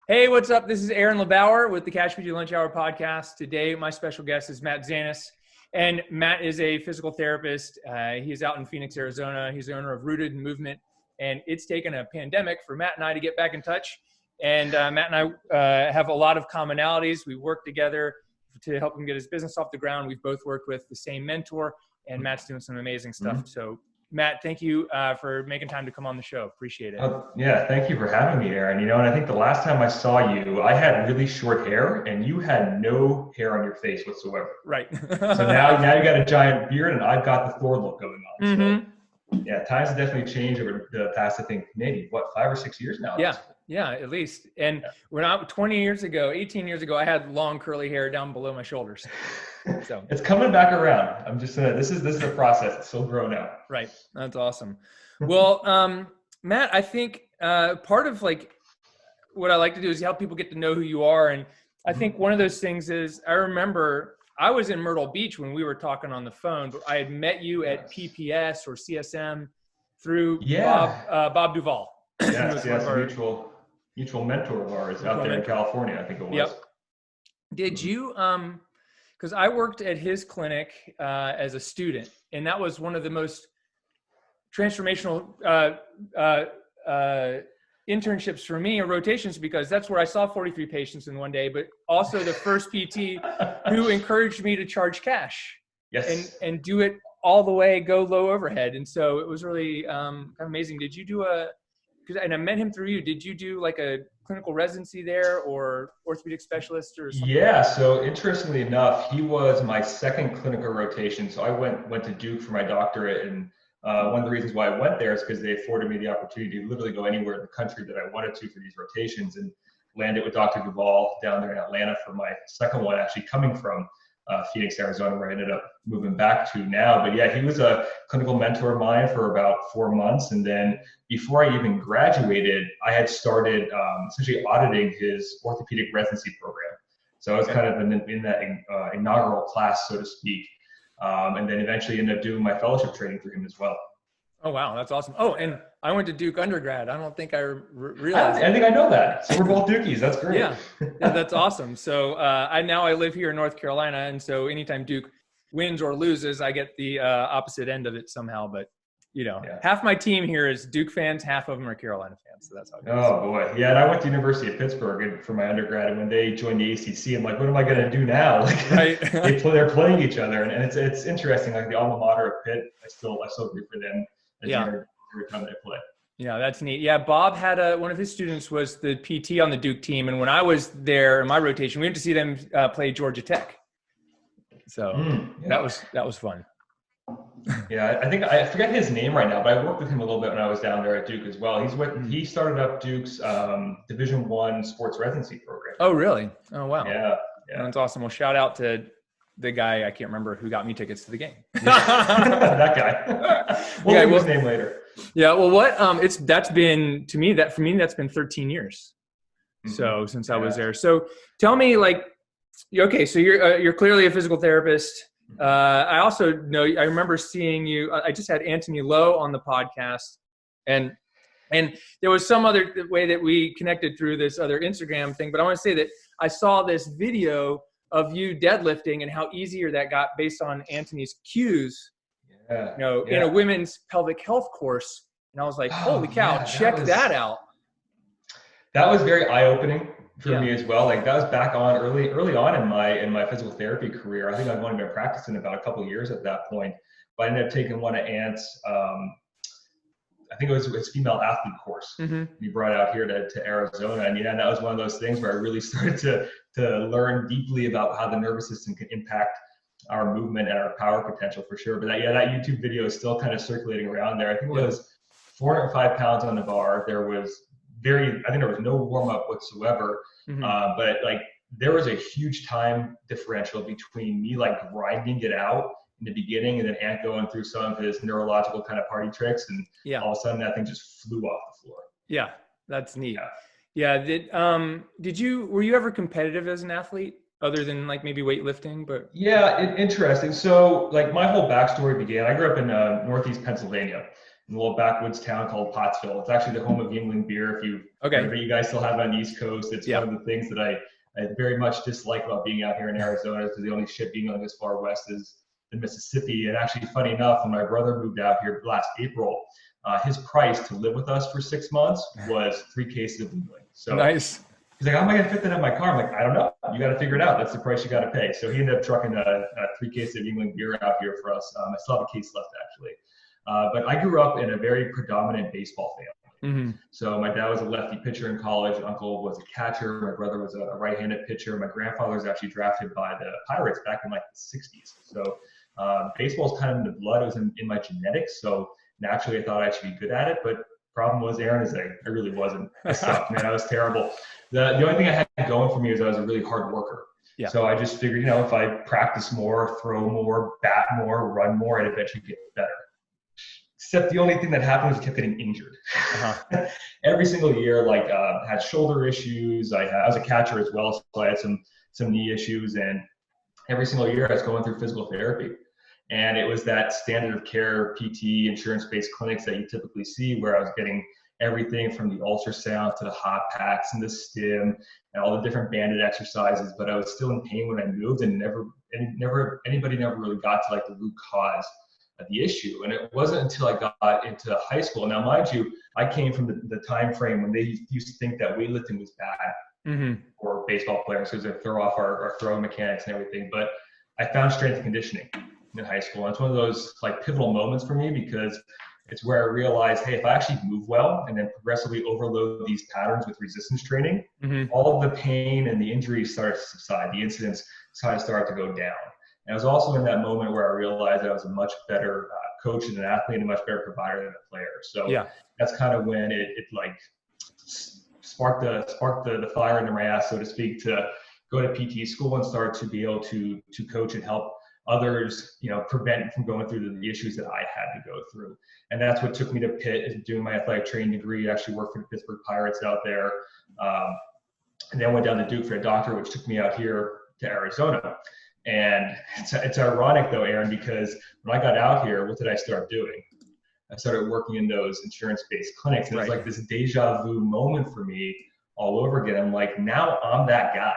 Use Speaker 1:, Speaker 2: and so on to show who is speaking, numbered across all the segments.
Speaker 1: Hey, what's up? This is Aaron LeBauer with the Cash PT Lunch Hour podcast. Today, my special guest is Matt Zanis. And Matt is a physical therapist. He's out in Phoenix, Arizona. He's the owner of Rooted Movement. And it's taken a pandemic for Matt and I to get back in touch. And Matt and I have a lot of commonalities. We work together to help him get his business off the ground. We've both worked with the same mentor, and Matt's doing some amazing stuff. So Matt, thank you for making time to come on the show. Appreciate it.
Speaker 2: Yeah, thank you for having me, Aaron. And I think the last time I saw you, I had really short hair and you had no hair on your face whatsoever.
Speaker 1: Right.
Speaker 2: So now you got a giant beard and I've got the Thor look going on. So yeah, times have definitely changed over the past, I think, maybe 5 or 6 years now.
Speaker 1: Yeah, at least. And when 18 years ago, I had long curly hair down below my shoulders. So
Speaker 2: it's coming back around. I'm just this is a process. It's still growing out.
Speaker 1: Right. That's awesome. Well, Matt, I think part of what I like to do is help people get to know who you are. And I think one of those things is I remember I was in Myrtle Beach when we were talking on the phone, but I had met you at PPS or CSM through Bob Duvall.
Speaker 2: Yes, mutual mentor of ours out there in California, I think it was.
Speaker 1: Yep. Did you, because I worked at his clinic as a student, and that was one of the most transformational internships for me, or rotations, because that's where I saw 43 patients in one day, but also the first PT who encouraged me to charge cash.
Speaker 2: Yes.
Speaker 1: And do it all the way, go low overhead. And so it was really kind of amazing. Did you do and I met him through you, did you do like a clinical residency there or orthopedic specialist or something?
Speaker 2: Yeah, so interestingly enough, he was my second clinical rotation. So I went to Duke for my doctorate, and one of the reasons why I went there is because they afforded me the opportunity to literally go anywhere in the country that I wanted to for these rotations, and landed with Dr. Duvall down there in Atlanta for my second one, actually coming from Phoenix, Arizona, where I ended up moving back to now. But yeah, he was a clinical mentor of mine for about 4 months. And then before I even graduated, I had started essentially auditing his orthopedic residency program. So I was kind of in that inaugural class, so to speak. And then eventually ended up doing my fellowship training through him as well.
Speaker 1: Oh, wow. That's awesome. Oh, and I went to Duke undergrad. I don't think I realized
Speaker 2: I think I know that. So we're both Dukies. That's great.
Speaker 1: Yeah, that's awesome. So I live here in North Carolina. And so anytime Duke wins or loses, I get the opposite end of it somehow. But, half my team here is Duke fans, half of them are Carolina fans. So that's how it goes.
Speaker 2: Oh, boy. Yeah, and I went to University of Pittsburgh for my undergrad. And when they joined the ACC, I'm like, what am I going to do now?
Speaker 1: Right.
Speaker 2: They're playing each other. And it's interesting. Like the alma mater of Pitt, I still root for them. Every time they play.
Speaker 1: Yeah, that's neat. Yeah, Bob had one of his students was the PT on the Duke team, and when I was there in my rotation, we went to see them play Georgia Tech. So that was fun.
Speaker 2: Yeah, I forget his name right now, but I worked with him a little bit when I was down there at Duke as well. He started up Duke's Division I sports residency program.
Speaker 1: Oh, really? Oh, wow.
Speaker 2: Yeah.
Speaker 1: That's awesome. Well, shout out to the guy, I can't remember who got me tickets to the game.
Speaker 2: That guy. We'll leave his name later.
Speaker 1: Yeah. Well, that's been 13 years. So since I was there. So tell me, okay, so you're clearly a physical therapist. I also know, I remember seeing you, I just had Anthony Lowe on the podcast, and there was some other way that we connected through this other Instagram thing, but I want to say that I saw this video of you deadlifting and how easier that got based on Anthony's cues, in a women's pelvic health course. And I was like, holy cow, check that out.
Speaker 2: That was very eye-opening for me as well. Like that was back on early on in my physical therapy career. I think I'd only been practicing about a couple of years at that point, but I ended up taking one of Ant's, I think it was his female athlete course. He brought it out here to Arizona. And that was one of those things where I really started to learn deeply about how the nervous system can impact our movement and our power potential for sure. But that YouTube video is still kind of circulating around there. I think it was 405 pounds on the bar. There was no warm up whatsoever. But there was a huge time differential between me grinding it out in the beginning and then Ant going through some of his neurological kind of party tricks, and all of a sudden that thing just flew off the floor.
Speaker 1: Yeah, that's neat. Yeah. Were you ever competitive as an athlete? other than like maybe weightlifting, but
Speaker 2: Yeah, interesting. So like my whole backstory began, I grew up in Northeast Pennsylvania, in a little backwoods town called Pottsville. It's actually the home of Yingling beer. If you've heard
Speaker 1: okay.
Speaker 2: of it, you guys still have it on the East Coast. It's one
Speaker 1: Yeah.
Speaker 2: of the things that I very much dislike about being out here in Arizona, because the only shit being on this far west is the Mississippi. And actually, funny enough, when my brother moved out here last April, his price to live with us for 6 months was 3 cases of Yingling. So
Speaker 1: Nice.
Speaker 2: he's like, how am I going to fit that in my car? I'm like, I don't know. You got to figure it out. That's the price you got to pay. So he ended up trucking a 3 cases of Yingling beer out here for us. I still have a case left, actually. But I grew up in a very predominant baseball family.
Speaker 1: Mm-hmm.
Speaker 2: So my dad was a lefty pitcher in college. Uncle was a catcher. My brother was a right-handed pitcher. My grandfather was actually drafted by the Pirates back in like the 60s. So baseball is kind of in the blood. It was in my genetics. So naturally, I thought I should be good at it. But problem was, Aaron, is I really wasn't. I sucked, man. I was terrible. The only thing I had going for me is I was a really hard worker. Yeah. So I just figured, if I practice more, throw more, bat more, run more, I'd eventually get better. Except the only thing that happened was I kept getting injured. Uh-huh. Every single year, had shoulder issues. I was a catcher as well, so I had some knee issues. And every single year I was going through physical therapy. And it was that standard of care PT insurance-based clinics that you typically see, where I was getting everything from the ultrasound to the hot packs and the stim and all the different banded exercises. But I was still in pain when I moved, and anybody never really got to like the root cause of the issue. And it wasn't until I got into high school. Now, mind you, I came from the time frame when they used to think that weightlifting was bad for baseball players, because they throw off our throwing mechanics and everything. But I found strength and conditioning in high school. And it's one of those like pivotal moments for me, because it's where I realized, hey, if I actually move well and then progressively overload these patterns with resistance training, all of the pain and the injuries start to subside. The incidents kind of start to go down. And it was also in that moment where I realized I was a much better coach and an athlete, and a much better provider than a player. So that's kind of when it like sparked the fire under my ass, so to speak, to go to PT school and start to be able to coach and help others, prevent from going through the issues that I had to go through. And that's what took me to Pitt, doing my athletic training degree. I actually worked for the Pittsburgh Pirates out there. And then went down to Duke for a doctorate, which took me out here to Arizona. And it's ironic though, Aaron, because when I got out here, what did I start doing? I started working in those insurance-based clinics. And it's like this deja vu moment for me all over again. I'm like, now I'm that guy.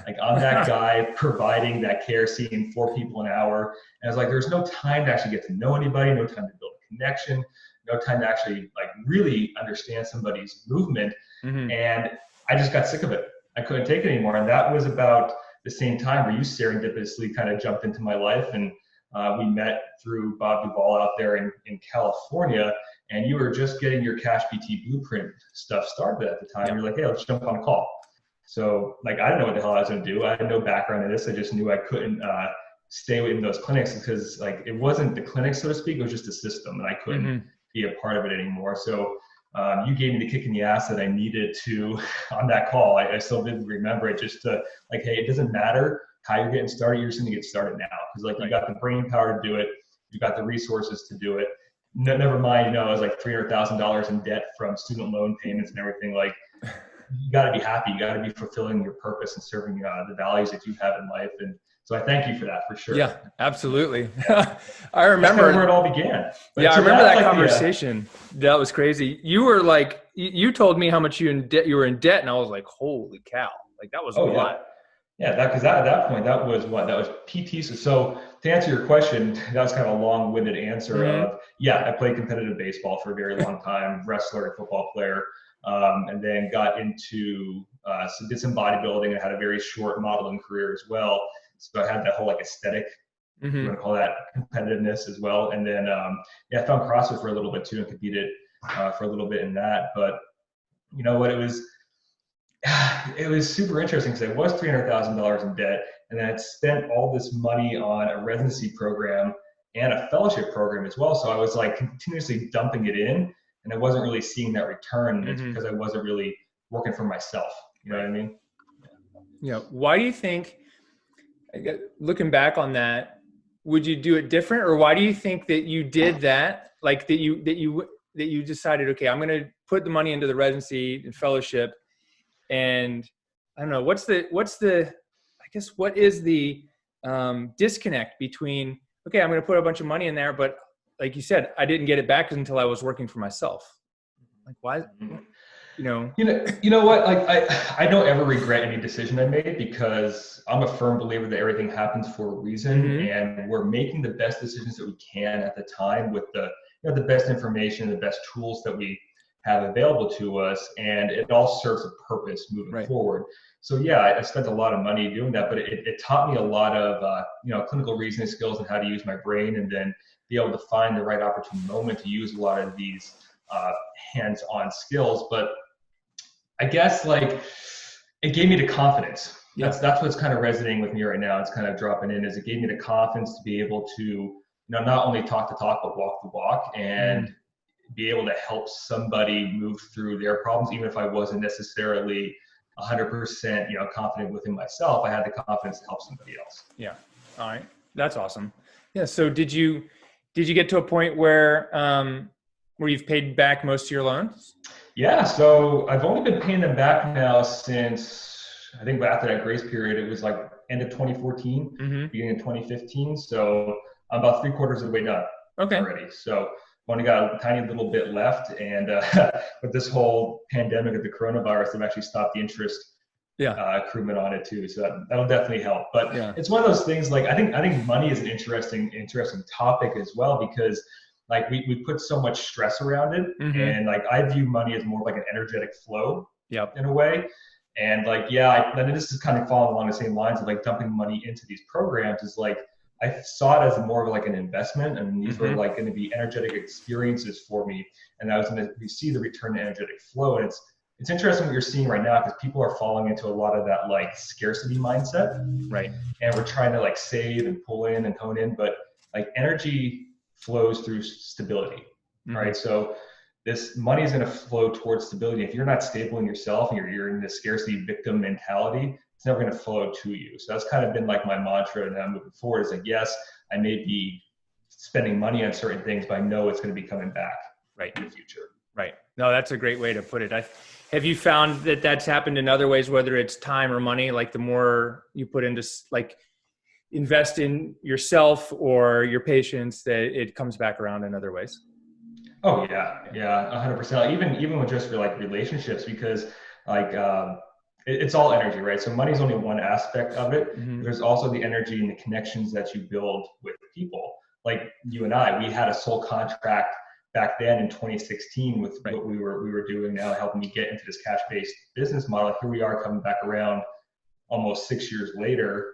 Speaker 2: Like I'm that guy providing that care, seeing 4 people an hour. And I was like, there's no time to actually get to know anybody, no time to build a connection, no time to actually like really understand somebody's movement. And I just got sick of it. I couldn't take it anymore. And that was about the same time where you serendipitously kind of jumped into my life. And we met through Bob Duvall out there in California. And you were just getting your Cash PT Blueprint stuff started at the time. You're like, hey, let's jump on a call. So like, I didn't know what the hell I was going to do. I had no background in this. I just knew I couldn't stay in those clinics, because like it wasn't the clinic, so to speak. It was just a system, and I couldn't be a part of it anymore. So you gave me the kick in the ass that I needed to on that call. I still didn't remember it, just to like, hey, it doesn't matter how you're getting started. You're just going to get started now, because like you got the brain power to do it. You got the resources to do it. Never mind, I was like $300,000 in debt from student loan payments and everything. Like, you got to be happy. You got to be fulfilling your purpose and serving the values that you have in life. And so I thank you for that, for sure.
Speaker 1: Yeah, absolutely. I remember
Speaker 2: where it all began.
Speaker 1: But I remember that conversation. That was crazy. You were like, you told me how much you were in debt, and I was like, holy cow! Like that was a lot.
Speaker 2: Yeah, because at that point, that was PT. So to answer your question, that was kind of a long-winded answer of, I played competitive baseball for a very long time, wrestler, football player. And then got into, did some bodybuilding, and had a very short modeling career as well. So I had that whole like aesthetic, you want to call that competitiveness as well. And then, I found CrossFit for a little bit too, and competed for a little bit in that. But you know what, it was super interesting, because I was $300,000 in debt, and then I'd spent all this money on a residency program and a fellowship program as well. So I was like continuously dumping it in, and I wasn't really seeing that return. It's because I wasn't really working for myself. You know what I mean?
Speaker 1: Yeah. Why do you think, looking back on that, would you do it different, or why do you think that you did that? Like that you decided, okay, I'm going to put the money into the residency and fellowship, and I don't know, what's the guess what is the disconnect between, okay, I'm going to put a bunch of money in there, but like you said, I didn't get it back until I was working for myself. Like, why? You know.
Speaker 2: You know what? Like I don't ever regret any decision I made because I'm a firm believer that everything happens for a reason, and we're making the best decisions that we can at the time with the the best information, the best tools that we have available to us, and it all serves a purpose moving forward. So yeah, I spent a lot of money doing that, but it taught me a lot of clinical reasoning skills and how to use my brain, and then be able to find the right opportune moment to use a lot of these hands-on skills. But I guess like it gave me the confidence. That's what's kind of resonating with me right now. It's kind of dropping in, is it gave me the confidence to be able to not only talk the talk but walk the walk, and be able to help somebody move through their problems, even if I wasn't necessarily 100% confident within myself. I had the confidence to help somebody else.
Speaker 1: Yeah. All right. That's awesome. Yeah. So did you get to a point where you've paid back most of your loans?
Speaker 2: Yeah, so I've only been paying them back now since, I think after that grace period, it was like end of 2014, beginning of 2015. So I'm about 3/4 of the way done already. So I've only got a tiny little bit left. And with this whole pandemic of the coronavirus, they've actually stopped the interest accruement on it too. So that'll definitely help. But it's one of those things, like I think money is an interesting topic as well, because like we put so much stress around it, and like I view money as more like an energetic flow in a way. And like, and this is kind of following along the same lines of like dumping money into these programs, is like, I saw it as more of like an investment, and these were like going to be energetic experiences for me. And I was going to see the return to energetic flow. And it's interesting what you're seeing right now, because people are falling into a lot of that like scarcity mindset. Right. And we're trying to like save and pull in and hone in, but like energy flows through stability, right? So this money is going to flow towards stability. If you're not stable in yourself and you're in this scarcity victim mentality, it's never going to flow to you. So that's kind of been like my mantra now moving forward, is like, yes, I may be spending money on certain things, but I know it's going to be coming back in the future.
Speaker 1: Right. No, that's a great way to put it. Have you found that that's happened in other ways, whether it's time or money? Like the more you put into like invest in yourself or your patients, that it comes back around in other ways?
Speaker 2: Oh yeah, 100%. Even with just for like relationships, because like it's all energy, right? So money is only one aspect of it. There's also the energy and the connections that you build with people. Like you and I, we had a soul contract back then in 2016 with what we were doing now, helping me get into this cash-based business model. Here we are coming back around almost 6 years later,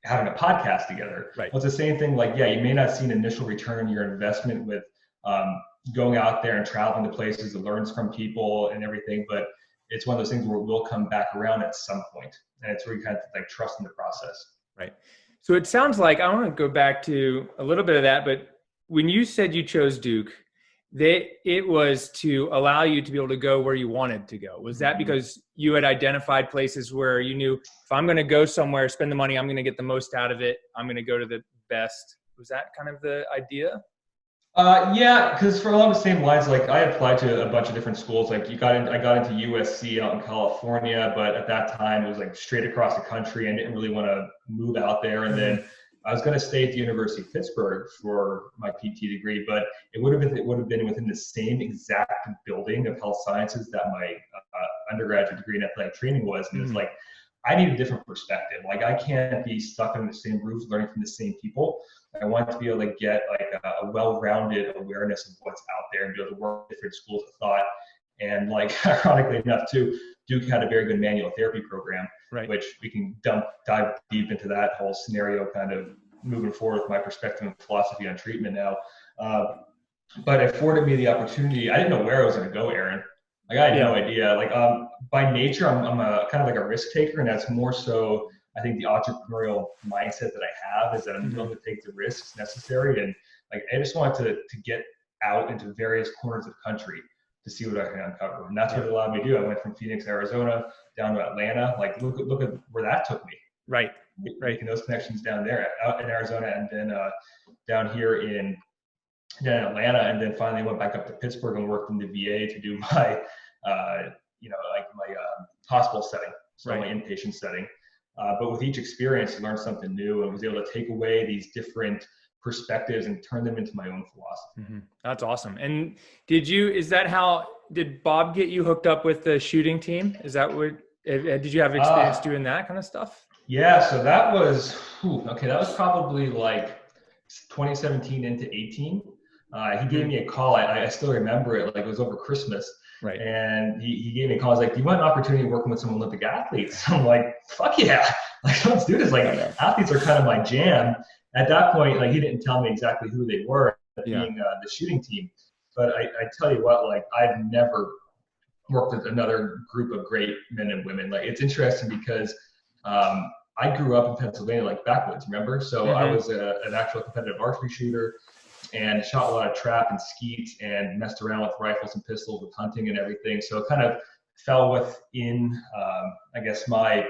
Speaker 2: having a podcast together. Well, it's the same thing. Like, you may not see an initial return on your investment with going out there and traveling to places to learn from people and everything, but it's one of those things where we'll come back around at some point, and it's really kind of like trust in the process. Right.
Speaker 1: So it sounds like, I want to go back to a little bit of that, but when you said you chose Duke, it was to allow you to be able to go where you wanted to go. Was that because you had identified places where you knew, if I'm going to go somewhere, spend the money, I'm going to get the most out of it, I'm going to go to the best? Was that kind of the idea?
Speaker 2: Yeah, because for along the same lines, like I applied to a bunch of different schools. Like I got into USC out in California, but at that time it was like straight across the country, and didn't really want to move out there. And then I was going to stay at the University of Pittsburgh for my PT degree, but it would have been within the same exact building of health sciences that my undergraduate degree in athletic training was. And it was like, I need a different perspective. Like I can't be stuck in the same roof learning from the same people. I want to be able to get like a well-rounded awareness of what's out there and be able to work with different schools of thought. And like, ironically enough too, Duke had a very good manual therapy program, which we can dive deep into that whole scenario kind of moving forward with my perspective and philosophy on treatment now. But it afforded me the opportunity. I didn't know where I was going to go, Aaron. Like I had no idea. Like by nature, I'm a kind of like a risk taker, and that's more so, I think, the entrepreneurial mindset that I have, is that I'm willing to take the risks necessary. And like, I just wanted to get out into various corners of the country to see what I can uncover. And that's what it allowed me to do. I went from Phoenix, Arizona down to Atlanta. Like look at where that took me. Making those connections down there out in Arizona, and then down here in Atlanta, and then finally went back up to Pittsburgh and worked in the VA to do my, my hospital setting, so my inpatient setting. But with each experience, I learned something new and was able to take away these different perspectives and turn them into my own philosophy.
Speaker 1: Mm-hmm. That's awesome. And did Bob get you hooked up with the shooting team? Is that what, did you have experience doing that kind of stuff?
Speaker 2: Yeah, so that was, that was probably like 2017 into 18. He gave me a call. I still remember it. Like, it was over Christmas.
Speaker 1: Right.
Speaker 2: And he gave me a call. He's like, do you want an opportunity working with some Olympic athletes? I'm like, fuck yeah. Like, let's do this. Like, athletes are kind of my jam. At that point, like, he didn't tell me exactly who they were, being the shooting team. But I tell you what, like, I've never worked with another group of great men and women. Like, it's interesting because I grew up in Pennsylvania, like backwoods, remember? So I was an actual competitive archery shooter and shot a lot of trap and skeet and messed around with rifles and pistols with hunting and everything. So it kind of fell within, I guess, my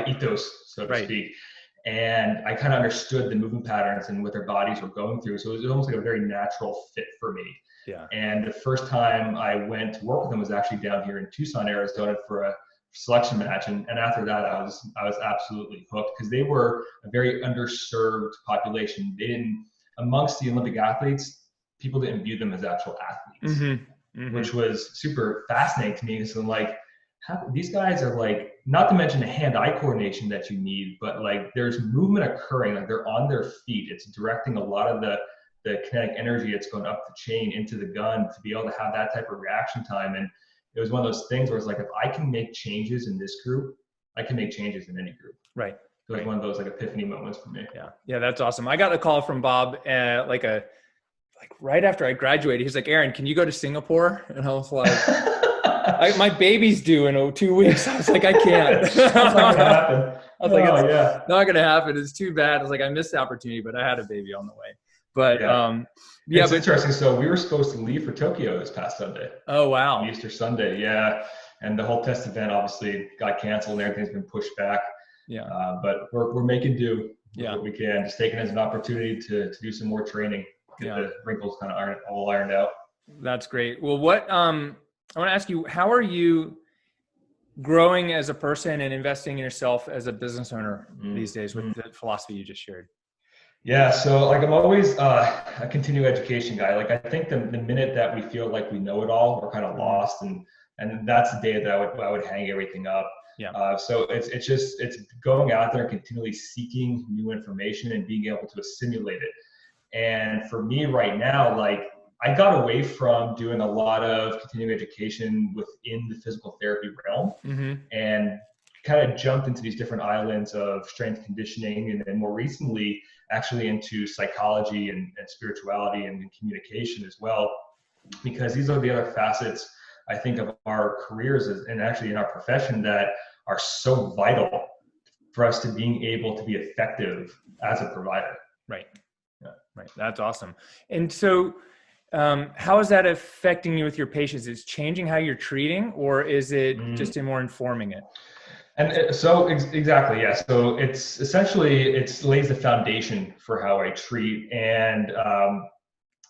Speaker 2: ethos, so to speak. And I kind of understood the movement patterns and what their bodies were going through. So it was almost like a very natural fit for me. Yeah. And the first time I went to work with them was actually down here in Tucson, Arizona for a selection match. And after that, I was absolutely hooked because they were a very underserved population. They didn't, amongst the Olympic athletes, people didn't view them as actual athletes, which was super fascinating to me. So like, these guys are like, not to mention the hand-eye coordination that you need, but like there's movement occurring, like they're on their feet. It's directing a lot of the kinetic energy that's going up the chain into the gun to be able to have that type of reaction time. And it was one of those things where it's like, if I can make changes in this group, I can make changes in any group. Right. So it was one of those like epiphany moments for me.
Speaker 1: Yeah. Yeah. That's awesome. I got a call from Bob, like right after I graduated. He's like, Aaron, can you go to Singapore? And I was like, my baby's due in 2 weeks. I was like, I can't.
Speaker 2: That's not gonna happen.
Speaker 1: I was like, it's not going to happen. It's too bad. I was like, I missed the opportunity, but I had a baby on the way. But
Speaker 2: it's interesting. So we were supposed to leave for Tokyo this past Sunday.
Speaker 1: Oh, wow.
Speaker 2: Easter Sunday. Yeah. And the whole test event obviously got canceled and everything's been pushed back. Yeah. But we're making do with what we can, just taking it as an opportunity to do some more training, get the wrinkles kind of all ironed out.
Speaker 1: That's great. Well, I want to ask you, how are you growing as a person and investing in yourself as a business owner these days with the philosophy you just shared?
Speaker 2: Yeah, so like I'm always a continuing education guy. Like I think the minute that we feel like we know it all, we're kind of lost, and that's the day that I would hang everything up. Yeah. So it's going out there and continually seeking new information and being able to assimilate it. And for me right now, like I got away from doing a lot of continuing education within the physical therapy realm and kind of jumped into these different islands of strength conditioning, and then more recently actually into psychology and spirituality and communication as well, because these are the other facets I think of our careers and actually in our profession that are so vital for us to being able to be effective as a provider.
Speaker 1: Right. Yeah. Right. That's awesome. And so how is that affecting you with your patients? Is it changing how you're treating, or is it just more informing it?
Speaker 2: And so exactly, yeah. So it's essentially, it lays the foundation for how I treat. And,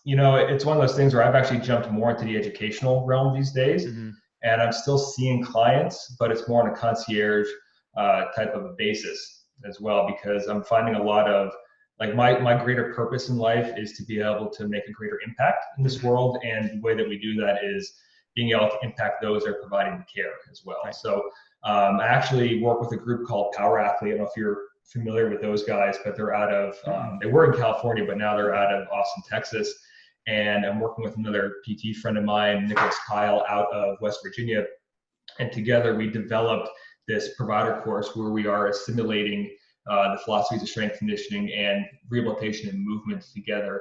Speaker 2: it's one of those things where I've actually jumped more into the educational realm these days, and I'm still seeing clients, but it's more on a concierge type of a basis as well, because I'm finding a lot of, like my greater purpose in life is to be able to make a greater impact in this world. And the way that we do that is being able to impact those that are providing the care as well. Right. So I actually work with a group called Power Athlete. I don't know if you're familiar with those guys, but they're out of, they were in California, but now they're out of Austin, Texas. And I'm working with another PT friend of mine, Nicholas Kyle, out of West Virginia. And together we developed this provider course where we are assimilating the philosophies of strength conditioning and rehabilitation and movement together.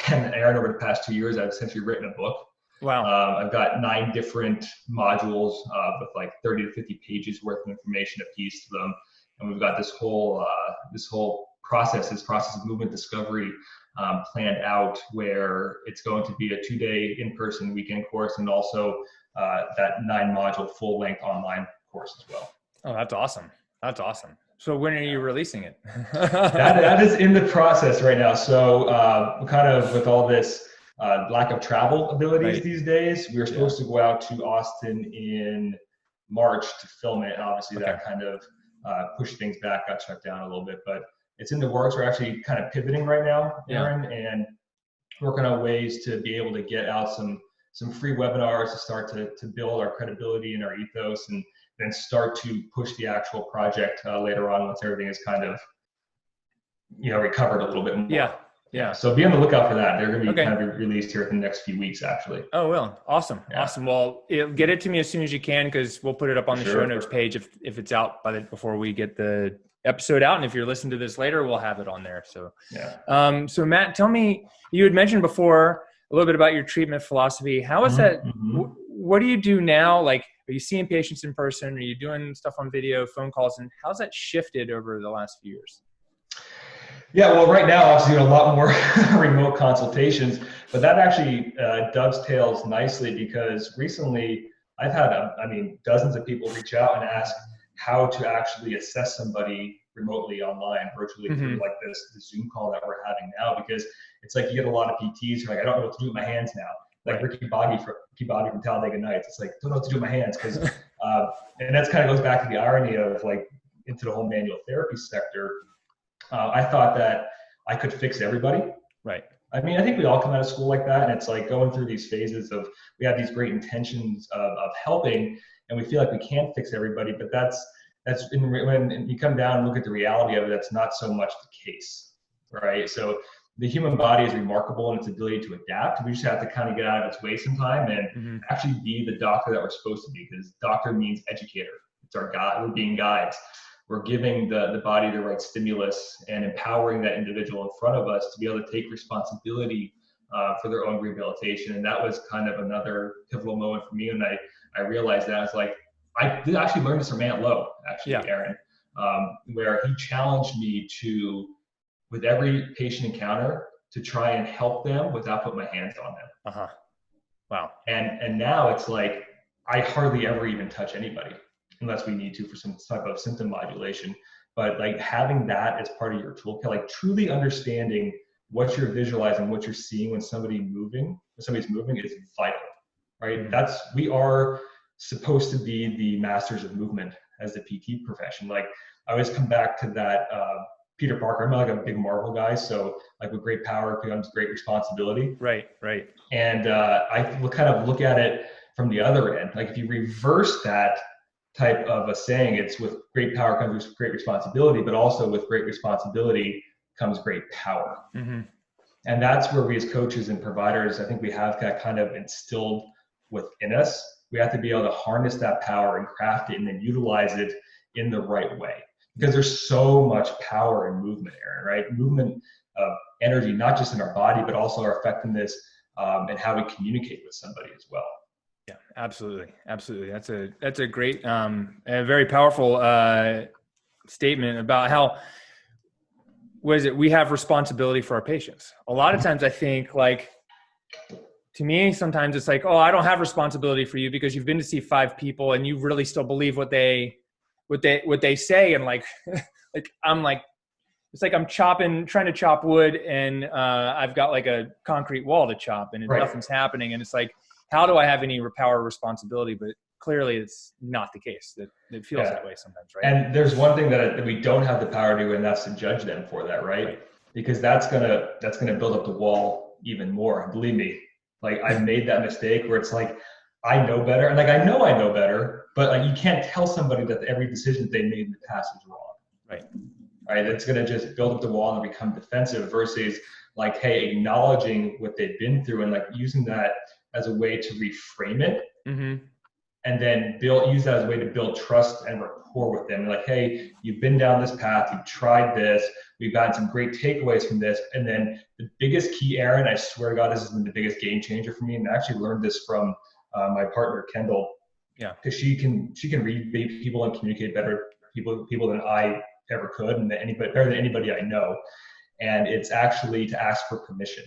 Speaker 2: And Aaron, over the past 2 years, I've essentially written a book. Wow. I've got 9 different modules with like 30 to 50 pages worth of information a piece to them. And we've got this whole process of movement discovery planned out, where it's going to be a 2-day in-person weekend course, and also that 9-module full-length online course as well.
Speaker 1: Oh, that's awesome. That's awesome. So when are you releasing it?
Speaker 2: that is in the process right now. So kind of with all this lack of travel abilities these days, we were supposed to go out to Austin in March to film it. And obviously that kind of pushed things back, got shut down a little bit, but it's in the works. We're actually kind of pivoting right now, Aaron, and working on ways to be able to get out some free webinars to start to build our credibility and our ethos, and then start to push the actual project later on once everything is kind of, recovered a little bit more. Yeah. So be on the lookout for that. They're going to be kind of released here in the next few weeks, actually.
Speaker 1: Oh, well, awesome. Yeah. Awesome. Well, get it to me as soon as you can, because we'll put it up on the show notes page if it's out before we get the episode out. And if you're listening to this later, we'll have it on there. So, so Matt, tell me, you had mentioned before a little bit about your treatment philosophy. How is that? What do you do now? Like, are you seeing patients in person? Are you doing stuff on video, phone calls? And how's that shifted over the last few years?
Speaker 2: Yeah, well, right now, obviously, doing a lot more remote consultations, but that actually dovetails nicely, because recently I've had, dozens of people reach out and ask how to actually assess somebody remotely online, virtually, through like this Zoom call that we're having now, because it's like you get a lot of PTs who are like, I don't know what to do with my hands now. Like Ricky Bobby from Talladega Nights. It's like, don't know what to do with my hands, because, and that's kind of goes back to the irony of like into the whole manual therapy sector. I thought that I could fix everybody. Right. I mean, I think we all come out of school like that, and it's like going through these phases of, we have these great intentions of helping, and we feel like we can't fix everybody, but that's when you come down and look at the reality of it, that's not so much the case, right? So the human body is remarkable in its ability to adapt. We just have to kind of get out of its way sometime and actually be the doctor that we're supposed to be, because doctor means educator. It's our guide. We're being guides. We're giving the body the right stimulus and empowering that individual in front of us to be able to take responsibility for their own rehabilitation. And that was kind of another pivotal moment for me. And I realized that. I was like, I did actually learn this from Aunt Lo, Aaron, where he challenged me to, with every patient encounter, to try and help them without putting my hands on them. Wow. And now it's like, I hardly ever even touch anybody, unless we need to for some type of symptom modulation. But like having that as part of your toolkit, like truly understanding what you're visualizing, what you're seeing when somebody's moving is vital, right? We are supposed to be the masters of movement as the PT profession. Like I always come back to that, Peter Parker, I'm like a big Marvel guy. So like with great power comes great responsibility. Right. And I kind of look at it from the other end. Like if you reverse that type of a saying, it's with great power comes great responsibility, but also with great responsibility comes great power. And that's where we as coaches and providers, I think we have that kind of instilled within us. We have to be able to harness that power and craft it and then utilize it in the right way. Because there's so much power in movement, Aaron, right? Movement of energy, not just in our body, but also our effectiveness and how we communicate with somebody as well. Yeah, absolutely. That's a great, a very powerful statement about how, we have responsibility for our patients. A lot of times I think, like, to me, sometimes it's like, oh, I don't have responsibility for you because you've been to see 5 people and you really still believe what they say. And like, I'm like, it's like I'm trying to chop wood and I've got like a concrete wall to chop and nothing's happening. And it's like, how do I have any power or responsibility? But clearly it's not the case. That it feels that way sometimes, right? And there's one thing that we don't have the power to do, and that's to judge them for that, right? Because that's gonna build up the wall even more. Believe me, like I've made that mistake where it's like, I know better. And like, I know better, but like, you can't tell somebody that every decision that they made in the past is wrong. Right. It's going to just build up the wall and become defensive versus like, hey, acknowledging what they've been through and like using that as a way to reframe it. And then use that as a way to build trust and rapport with them. Like, hey, you've been down this path, you've tried this, we've gotten some great takeaways from this. And then the biggest key, Aaron, I swear to God, this has been the biggest game changer for me. And I actually learned this from my partner, Kendall. Yeah. Because she can read people and communicate better people than I ever could, and better than anybody I know. And it's actually to ask for permission.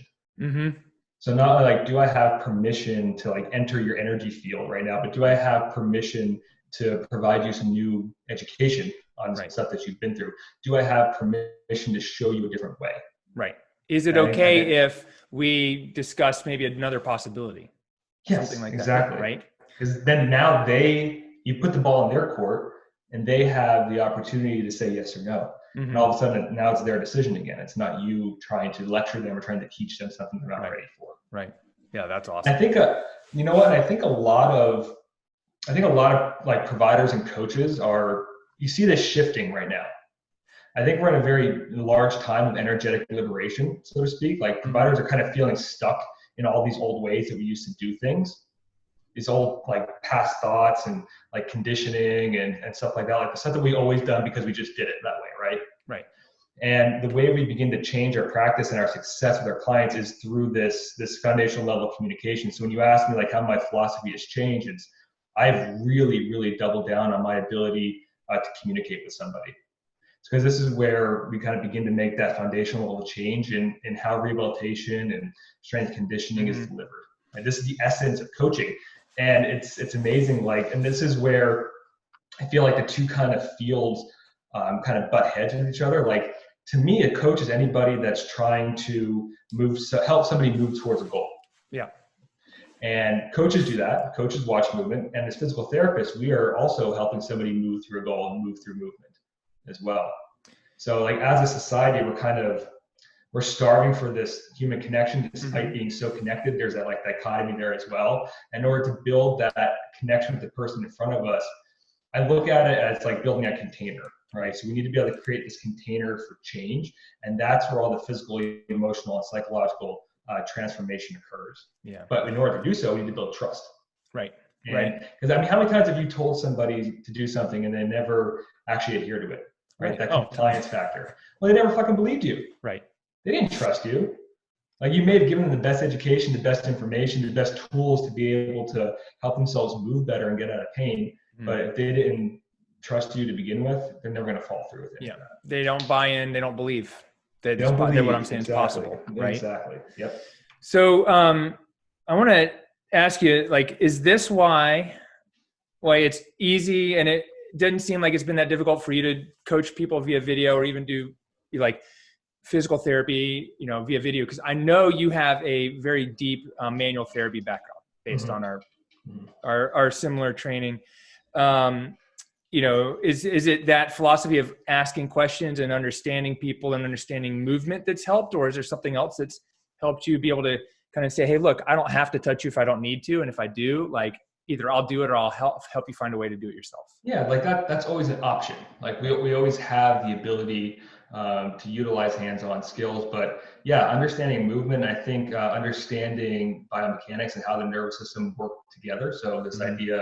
Speaker 2: So not only like, do I have permission to like enter your energy field right now, but do I have permission to provide you some new education on some stuff that you've been through? Do I have permission to show you a different way? Right. Is it okay if we discuss maybe another possibility? Yes, something like exactly. That, right? Because then now you put the ball in their court, and they have the opportunity to say yes or no. And all of a sudden, now it's their decision again. It's not you trying to lecture them or trying to teach them something they're not ready for.
Speaker 1: Right. Yeah, that's awesome.
Speaker 2: I think, you know what? I think a lot of like providers and coaches you see this shifting right now. I think we're in a very large time of energetic liberation, so to speak. Like providers are kind of feeling stuck in all these old ways that we used to do things. These old like past thoughts and like conditioning and stuff like that, like the stuff that we always done because we just did it that way, right?
Speaker 1: Right.
Speaker 2: And the way we begin to change our practice and our success with our clients is through this foundational level of communication. So when you ask me like how my philosophy has changed, I've really, really doubled down on my ability to communicate with somebody. Because this is where we kind of begin to make that foundational level change in how rehabilitation and strength conditioning is delivered. And this is the essence of coaching. And it's amazing. Like, and this is where I feel like the two kind of fields kind of butt heads with each other. Like, to me, a coach is anybody that's trying to help somebody move towards a goal.
Speaker 1: Yeah.
Speaker 2: And coaches do that. Coaches watch movement. And as physical therapists, we are also helping somebody move through a goal and move through movement as well. So like as a society, we're starving for this human connection despite being so connected. There's that like dichotomy there as well. In order to build that connection with the person in front of us, I look at it as like building a container, right? So we need to be able to create this container for change. And that's where all the physical, emotional, and psychological transformation occurs.
Speaker 1: Yeah.
Speaker 2: But in order to do so, we need to build trust.
Speaker 1: Right.
Speaker 2: Right. Because I mean, how many times have you told somebody to do something and they never actually adhere to it? Right. That compliance factor. Well, they never fucking believed you.
Speaker 1: Right.
Speaker 2: They didn't trust you. Like you may have given them the best education, the best information, the best tools to be able to help themselves move better and get out of pain. But if they didn't trust you to begin with, they're never going to follow through with it.
Speaker 1: Yeah. They don't buy in. They don't believe that what I'm saying is possible. Right.
Speaker 2: Exactly. Yep.
Speaker 1: So I want to ask you, like, is this why it's easy and it doesn't seem like it's been that difficult for you to coach people via video or even do like physical therapy, via video? Because I know you have a very deep manual therapy background based on our similar training. Is it that philosophy of asking questions and understanding people and understanding movement that's helped, or is there something else that's helped you be able to kind of say, hey, look, I don't have to touch you if I don't need to. And if I do, like, either I'll do it or I'll help you find a way to do it yourself.
Speaker 2: Yeah. Like that's always an option. Like we always have the ability to utilize hands-on skills, but yeah, understanding movement, I think understanding biomechanics and how the nervous system work together. So this idea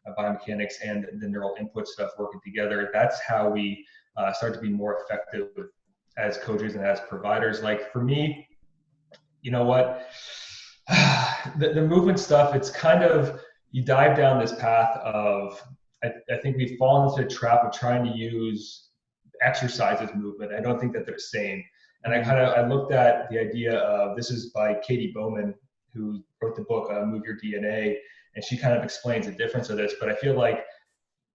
Speaker 2: of biomechanics and the neural input stuff working together, that's how we start to be more effective as coaches and as providers. Like for me, you know what, the movement stuff, it's kind of, you dive down this path of, I think we've fallen into the trap of trying to use exercise as movement. I don't think that they're the same. And I looked at the idea of, this is by Katie Bowman, who wrote the book, Move Your DNA. And she kind of explains the difference of this, but I feel like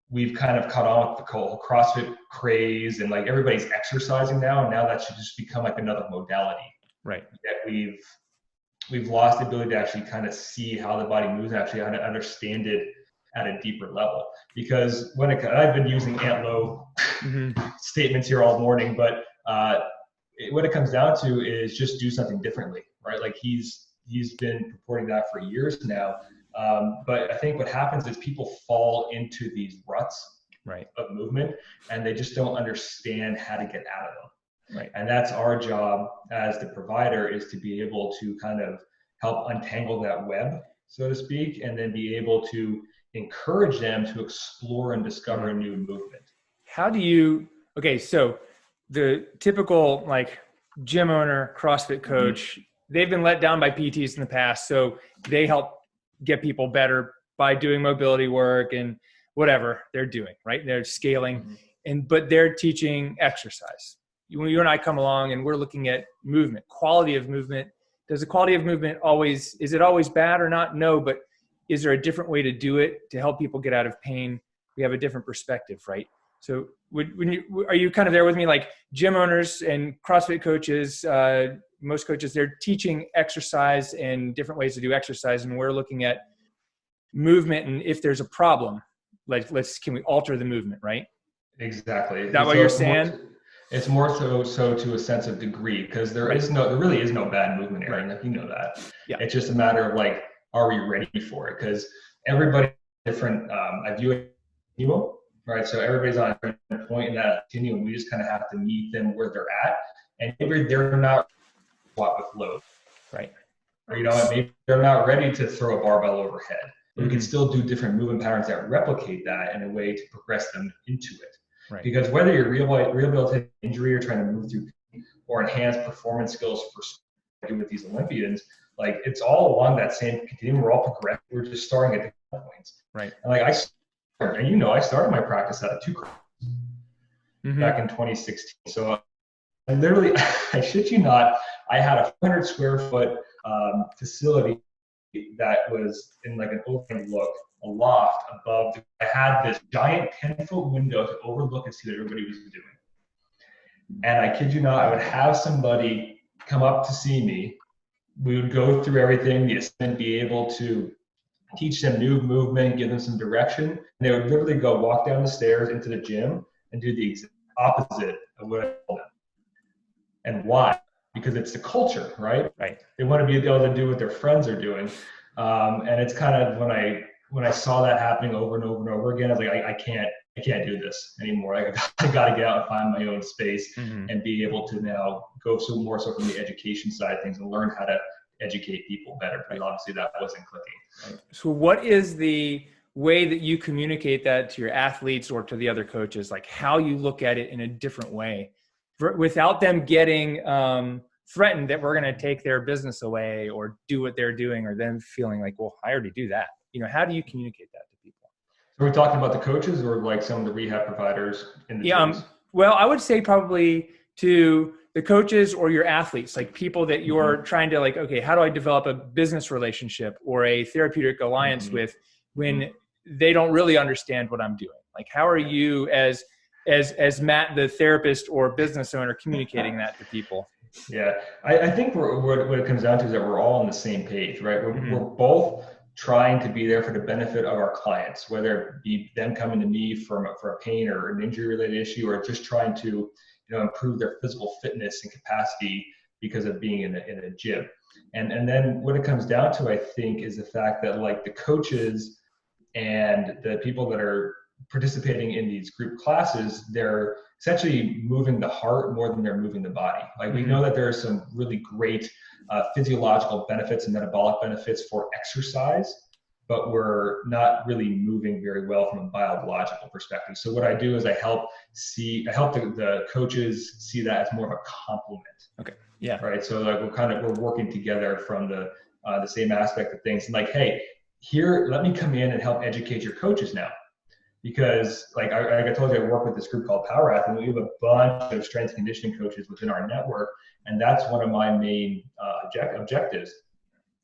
Speaker 2: we've kind of caught on with the whole CrossFit craze and like everybody's exercising now. And now that should just become like another modality.
Speaker 1: Right.
Speaker 2: That we've lost the ability to actually kind of see how the body moves and actually understand it at a deeper level. Because I've been using Antlo statements here all morning, but what it comes down to is just do something differently, right? Like he's been purporting that for years now. But I think what happens is people fall into these ruts of movement and they just don't understand how to get out of them.
Speaker 1: Right.
Speaker 2: And that's our job as the provider, is to be able to kind of help untangle that web, so to speak, and then be able to encourage them to explore and discover a new movement.
Speaker 1: So the typical like gym owner, CrossFit coach, they've been let down by PTs in the past. So they help get people better by doing mobility work and whatever they're doing, right? They're scaling but they're teaching exercise. You and I come along and we're looking at movement, quality of movement. Does the quality of movement is it always bad or not? No, but is there a different way to do it to help people get out of pain? We have a different perspective, right? So are you kind of there with me? Like gym owners and CrossFit coaches, most coaches, they're teaching exercise and different ways to do exercise. And we're looking at movement. And if there's a problem, like can we alter the movement, right?
Speaker 2: Exactly.
Speaker 1: Is that what you're saying?
Speaker 2: It's more so to a sense of degree, because there really is no bad movement area. Like, you know that.
Speaker 1: Yeah.
Speaker 2: It's just a matter of like, are we ready for it? Because everybody different. I view it continuum, right? So everybody's on a different point in that continuum. We just kind of have to meet them where they're at, and maybe they're not squat with load,
Speaker 1: right?
Speaker 2: Or maybe they're not ready to throw a barbell overhead. But we can still do different movement patterns that replicate that in a way to progress them into it.
Speaker 1: Right.
Speaker 2: Because whether you're rehabilitating injury or trying to move through or enhance performance skills for with these Olympians, like it's all along that same continuum. We're all progressing. We're just starting at different points.
Speaker 1: Right.
Speaker 2: And like I started my practice out of 2 back in 2016. So I literally, I shit you not, I had a 400 square foot facility that was in like an open look, a loft above. I had this giant 10-foot window to overlook and see what everybody was doing. And I kid you not, I would have somebody come up to see me. We would go through everything, the assistant be able to teach them new movement, give them some direction. And they would literally go walk down the stairs into the gym and do the exact opposite of what I told them. And why? Because it's the culture, right?
Speaker 1: Right.
Speaker 2: They want to be able to do what their friends are doing. And it's kind of when I saw that happening over and over and over again, I was like, I can't do this anymore. I got to get out and find my own space and be able to now go more so from the education side of things and learn how to educate people better. Because obviously that wasn't clicking.
Speaker 1: So what is the way that you communicate that to your athletes or to the other coaches, like how you look at it in a different way without them getting threatened that we're going to take their business away or do what they're doing, or them feeling like, well, I already do that. How do you communicate that to people?
Speaker 2: Are we talking about the coaches or like some of the rehab providers in the gyms?
Speaker 1: Well, I would say probably to the coaches or your athletes, like people that you're trying to like, okay, how do I develop a business relationship or a therapeutic alliance with when they don't really understand what I'm doing? Like, how are you as Matt, the therapist or business owner, communicating that to people?
Speaker 2: Yeah, I think what it comes down to is that we're all on the same page, right? We're both trying to be there for the benefit of our clients, whether it be them coming to me for a pain or an injury related issue, or just trying to improve their physical fitness and capacity because of being in a gym. And then what it comes down to, I think, is the fact that like the coaches and the people that are participating in these group classes, they're essentially moving the heart more than they're moving the body. Like we know that there are some really great physiological benefits and metabolic benefits for exercise, but we're not really moving very well from a biological perspective. So what I do is I help the coaches see that as more of a compliment.
Speaker 1: Okay. Yeah.
Speaker 2: Right. So like we're working together from the same aspect of things. And like, hey, here, let me come in and help educate your coaches now. Because like I told you, I work with this group called Power Athlete. We have a bunch of strength and conditioning coaches within our network. And that's one of my main objectives,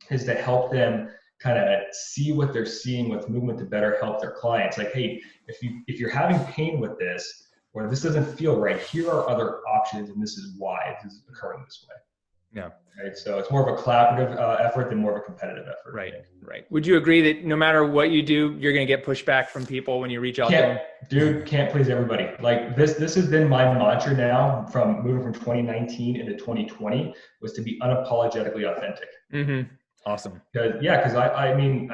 Speaker 2: is to help them kind of see what they're seeing with movement to better help their clients. Like, hey, if you're having pain with this, or this doesn't feel right, here are other options, and this is why this is occurring this way.
Speaker 1: Yeah.
Speaker 2: Right. So it's more of a collaborative effort than more of a competitive effort.
Speaker 1: Right. Right. Would you agree that no matter what you do, you're going to get pushback from people when you reach out to them?
Speaker 2: Dude, can't please everybody. Like this has been my mantra now from moving from 2019 into 2020, was to be unapologetically authentic.
Speaker 1: Awesome.
Speaker 2: Because I mean,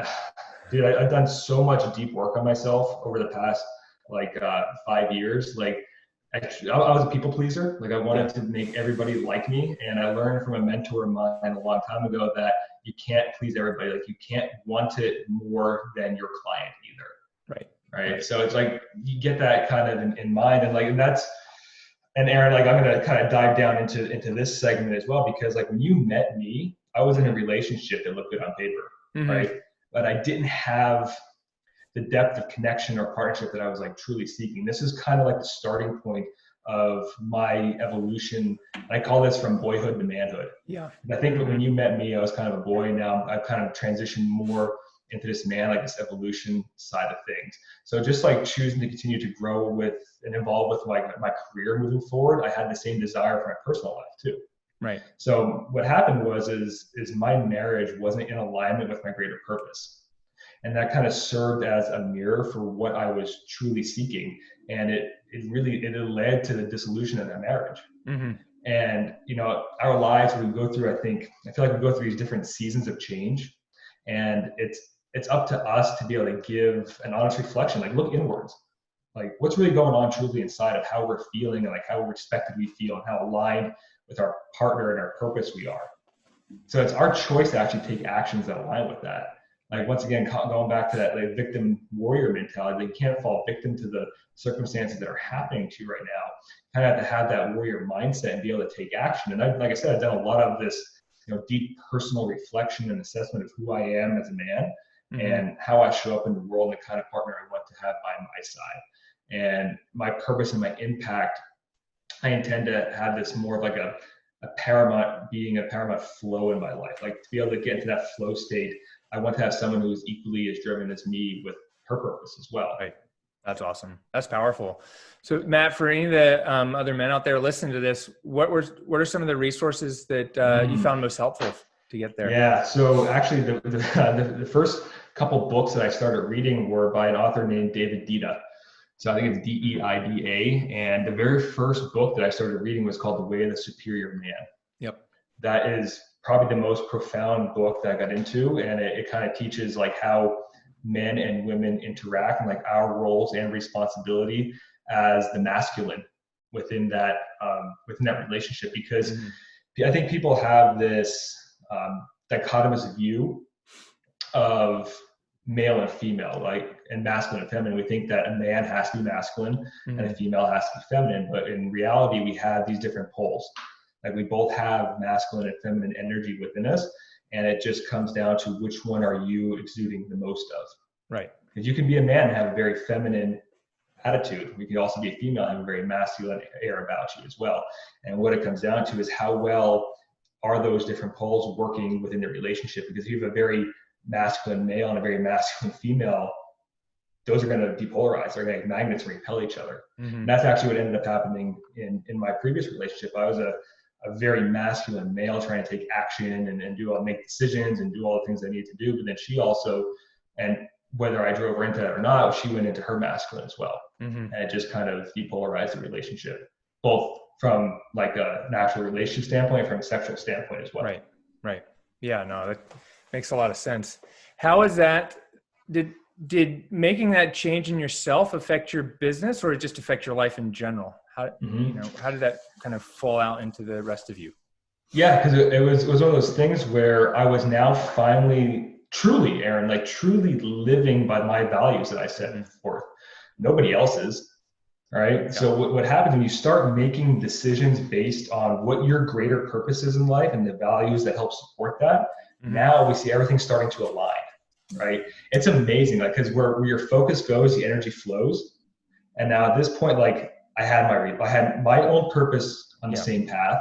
Speaker 2: dude, I've done so much deep work on myself over the past 5 years. Like I was a people pleaser. Like I wanted to make everybody like me. And I learned from a mentor of mine a long time ago that you can't please everybody. Like you can't want it more than your client either. Right. So it's like, you get that kind of in mind, and Aaron, like I'm going to kind of dive down into this segment as well, because like when you met me, I was in a relationship that looked good on paper. Right. But I didn't have the depth of connection or partnership that I was like truly seeking. This is kind of like the starting point of my evolution. I call this from boyhood to manhood. Yeah. And I think when you met me, I was kind of a boy. Now I've kind of transitioned more into this man, like this evolution side of things. So just like choosing to continue to grow with and evolve with like my career moving forward, I had the same desire for my personal life too. Right. So what happened is my marriage wasn't in alignment with my greater purpose. And that kind of served as a mirror for what I was truly seeking. And it led to the dissolution of that marriage.
Speaker 1: Mm-hmm.
Speaker 2: And, our lives, we go through, I feel like we go through these different seasons of change, and it's up to us to be able to give an honest reflection, like look inwards, like what's really going on truly inside of how we're feeling and like how we're expected we feel and how aligned with our partner and our purpose we are. So it's our choice to actually take actions that align with that. Like, once again, going back to that like victim warrior mentality, you can't fall victim to the circumstances that are happening to you right now. You kind of have to have that warrior mindset and be able to take action. And like I said, I've done a lot of this, deep personal reflection and assessment of who I am as a man, and how I show up in the world and the kind of partner I want to have by my side. And my purpose and my impact, I intend to have this more of like a paramount flow in my life. Like, to be able to get into that flow state, I want to have someone who is equally as driven as me with her purpose as well.
Speaker 1: Right. That's awesome. That's powerful. So Matt, for any of the other men out there listening to this, what are some of the resources that you found most helpful to get there?
Speaker 2: Yeah. So actually the first couple books that I started reading were by an author named David Deida. So I think it's Deida. And the very first book that I started reading was called The Way of the Superior Man.
Speaker 1: Yep.
Speaker 2: That is probably the most profound book that I got into. And it kind of teaches like how men and women interact and like our roles and responsibility as the masculine within that relationship. Because I think people have this dichotomous view of male and female, like, and masculine and feminine. We think that a man has to be masculine and a female has to be feminine, but in reality, we have these different poles. Like, we both have masculine and feminine energy within us, and it just comes down to which one are you exuding the most of.
Speaker 1: Right.
Speaker 2: Because you can be a man and have a very feminine attitude. We can also be a female and have a very masculine air about you as well. And what it comes down to is how well are those different poles working within the relationship. Because if you have a very masculine male and a very masculine female, those are going to depolarize. They're going to magnets and repel each other. And that's actually what ended up happening in my previous relationship. I was a very masculine male trying to take action and make decisions and do all the things I needed to do. But then she also, and whether I drove her into that or not, she went into her masculine as well. And it just kind of depolarized the relationship, both from like a natural relationship standpoint and from a sexual standpoint as well.
Speaker 1: Right. Yeah, no, that makes a lot of sense. How is that, did making that change in yourself affect your business, or it just affect your life in general? How, how did that kind of fall out into the rest of you?
Speaker 2: Yeah, because it was one of those things where I was now finally truly, Aaron, like truly living by my values that I set forth. Nobody else's, right? Yeah. So what happens when you start making decisions based on what your greater purpose is in life and the values that help support that, now we see everything starting to align, right? It's amazing, like, because where your focus goes, the energy flows. And now at this point, like, I had my own purpose on the same path.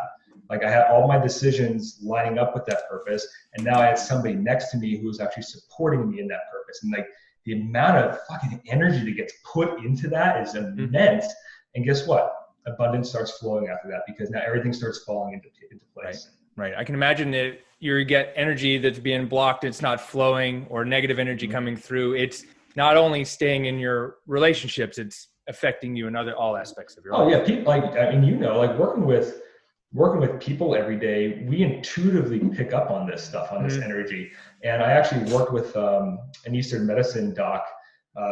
Speaker 2: Like, I had all my decisions lining up with that purpose. And now I had somebody next to me who was actually supporting me in that purpose. And like, the amount of fucking energy that gets put into that is immense. And guess what? Abundance starts flowing after that, because now everything starts falling into place.
Speaker 1: Right. I can imagine that you get energy that's being blocked, it's not flowing, or negative energy coming through. It's not only staying in your relationships, it's affecting you in all aspects of your life.
Speaker 2: Oh yeah, people, like, I mean, like working with people every day, we intuitively pick up on this stuff, on this energy. And I actually worked with an Eastern medicine doc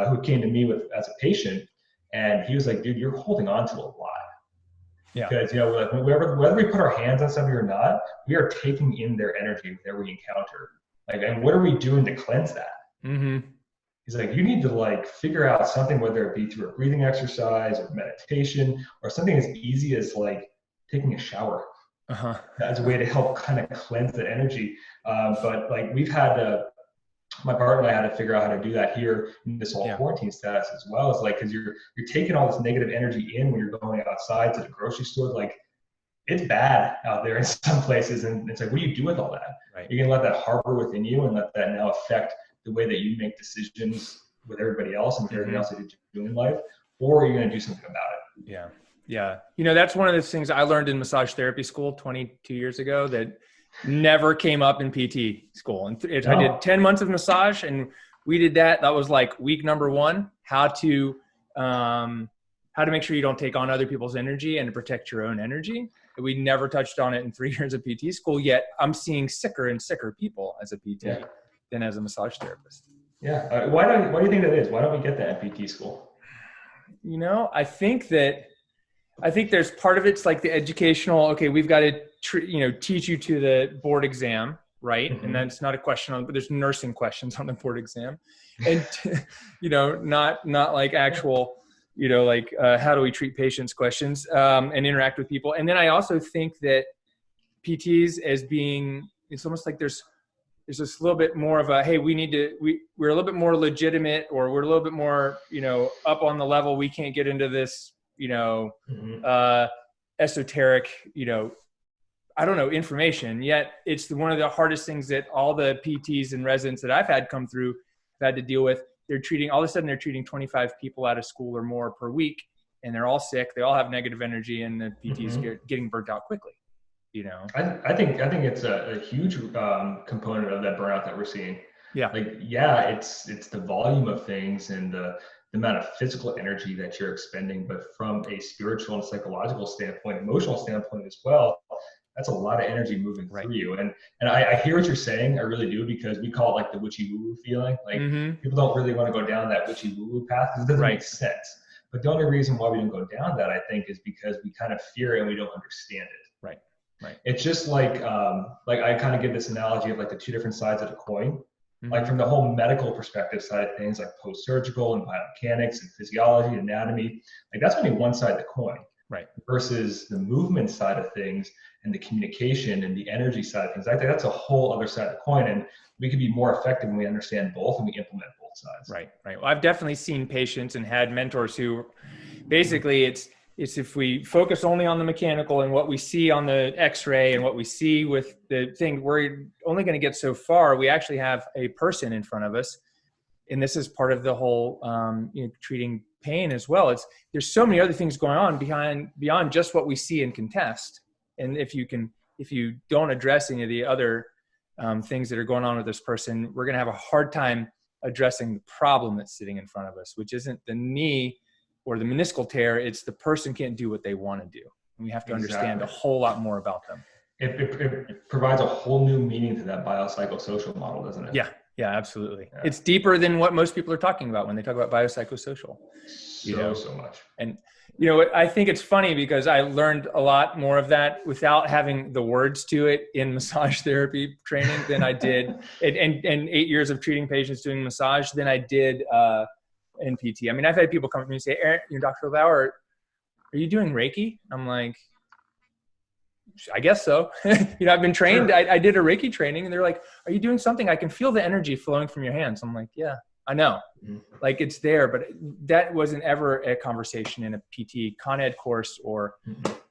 Speaker 2: who came to me as a patient, and he was like, dude, you're holding on to a lot. Yeah. Because, whether we put our hands on somebody or not, we are taking in their energy that we encounter. Like, and what are we doing to cleanse that? He's like, you need to like figure out something, whether it be through a breathing exercise or meditation or something as easy as like taking a shower as a way to help kind of cleanse the energy. But like, we've had my partner and I had to figure out how to do that here in this whole quarantine status as well. It's like, because you're taking all this negative energy in when you're going outside to the grocery store. Like, it's bad out there in some places, and it's like, what do you do with all that? Right. You're gonna let that harbor within you and let that now affect the way that you make decisions with everybody else and with everything else that you're doing in life, or you're gonna do something about it.
Speaker 1: Yeah. That's one of the things I learned in massage therapy school 22 years ago that never came up in PT school. And I did 10 months of massage, and we did that. That was like week number 1, how to make sure you don't take on other people's energy and to protect your own energy. We never touched on it in 3 years of PT school, yet I'm seeing sicker and sicker people as a PT than as a massage therapist.
Speaker 2: Yeah. Why do you think that is? Why don't we get that in PT school?
Speaker 1: You know, I think there's part of it's like the educational, okay, we've got to, teach you to the board exam, right? And that's not a question but there's nursing questions on the board exam. And, not like actual, how do we treat patients questions and interact with people. And then I also think that PTs it's almost like there's this little bit more of a, hey, we're a little bit more legitimate, or we're a little bit more, up on the level. We can't get into this, esoteric, information. Yet it's one of the hardest things that all the PTs and residents that I've had come through have had to deal with. All of a sudden they're treating 25 people out of school or more per week, and they're all sick. They all have negative energy, and the PTs getting burnt out quickly.
Speaker 2: I think it's a huge component of that burnout that we're seeing.
Speaker 1: Yeah.
Speaker 2: It's the volume of things and the amount of physical energy that you're expending, but from a spiritual and psychological standpoint, emotional standpoint as well, that's a lot of energy moving through you. And I hear what you're saying. I really do, because we call it like the witchy woo-woo feeling. Like people don't really want to go down that witchy woo-woo path because it doesn't make sense. But the only reason why we don't go down that, I think, is because we kind of fear it and we don't understand it.
Speaker 1: Right.
Speaker 2: It's just like I kind of give this analogy of like the 2 different sides of the coin. Like from the whole medical perspective side of things, like post-surgical and biomechanics and physiology, anatomy, like that's only one side of the coin.
Speaker 1: Right.
Speaker 2: Versus the movement side of things and the communication and the energy side of things. I think that's a whole other side of the coin, and we can be more effective when we understand both and we implement both sides.
Speaker 1: Right. Well, I've definitely seen patients and had mentors who basically it's if we focus only on the mechanical and what we see on the x-ray and what we see with the thing, we're only going to get so far. We actually have a person in front of us. And this is part of the whole, treating pain as well. There's so many other things going on beyond just what we see and can test. And if you don't address any of the other things that are going on with this person, we're going to have a hard time addressing the problem that's sitting in front of us, which isn't the knee or the meniscal tear. It's the person can't do what they want to do. And we have to understand a whole lot more about them.
Speaker 2: It provides a whole new meaning to that biopsychosocial model, doesn't it?
Speaker 1: Yeah, absolutely. Yeah. It's deeper than what most people are talking about when they talk about biopsychosocial.
Speaker 2: So much.
Speaker 1: And, I think it's funny because I learned a lot more of that without having the words to it in massage therapy training than I did, and 8 years of treating patients doing massage than I did in PT. I mean, I've had people come to me and say, Dr. LeBauer, are you doing Reiki? I'm like, I guess so. I've been trained. Sure. I did a Reiki training, and they're like, are you doing something? I can feel the energy flowing from your hands. I'm like, yeah, I know. Like it's there, but that wasn't ever a conversation in a PT Con Ed course or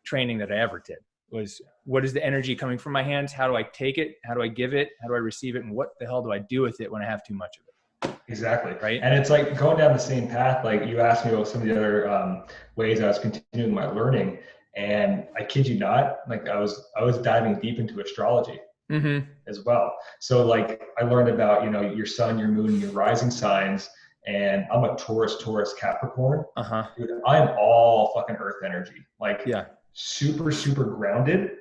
Speaker 1: training that I ever did. Was what is the energy coming from my hands? How do I take it? How do I give it? How do I receive it? And what the hell do I do with it when I have too much of it?
Speaker 2: Exactly.
Speaker 1: Right.
Speaker 2: And it's like going down the same path. Like you asked me about some of the other ways I was continuing my learning. And I kid you not, like I was diving deep into astrology as well. So like I learned about, your sun, your moon, your rising signs, and I'm a Taurus, Capricorn. Dude, I'm all fucking earth energy, like super, super grounded.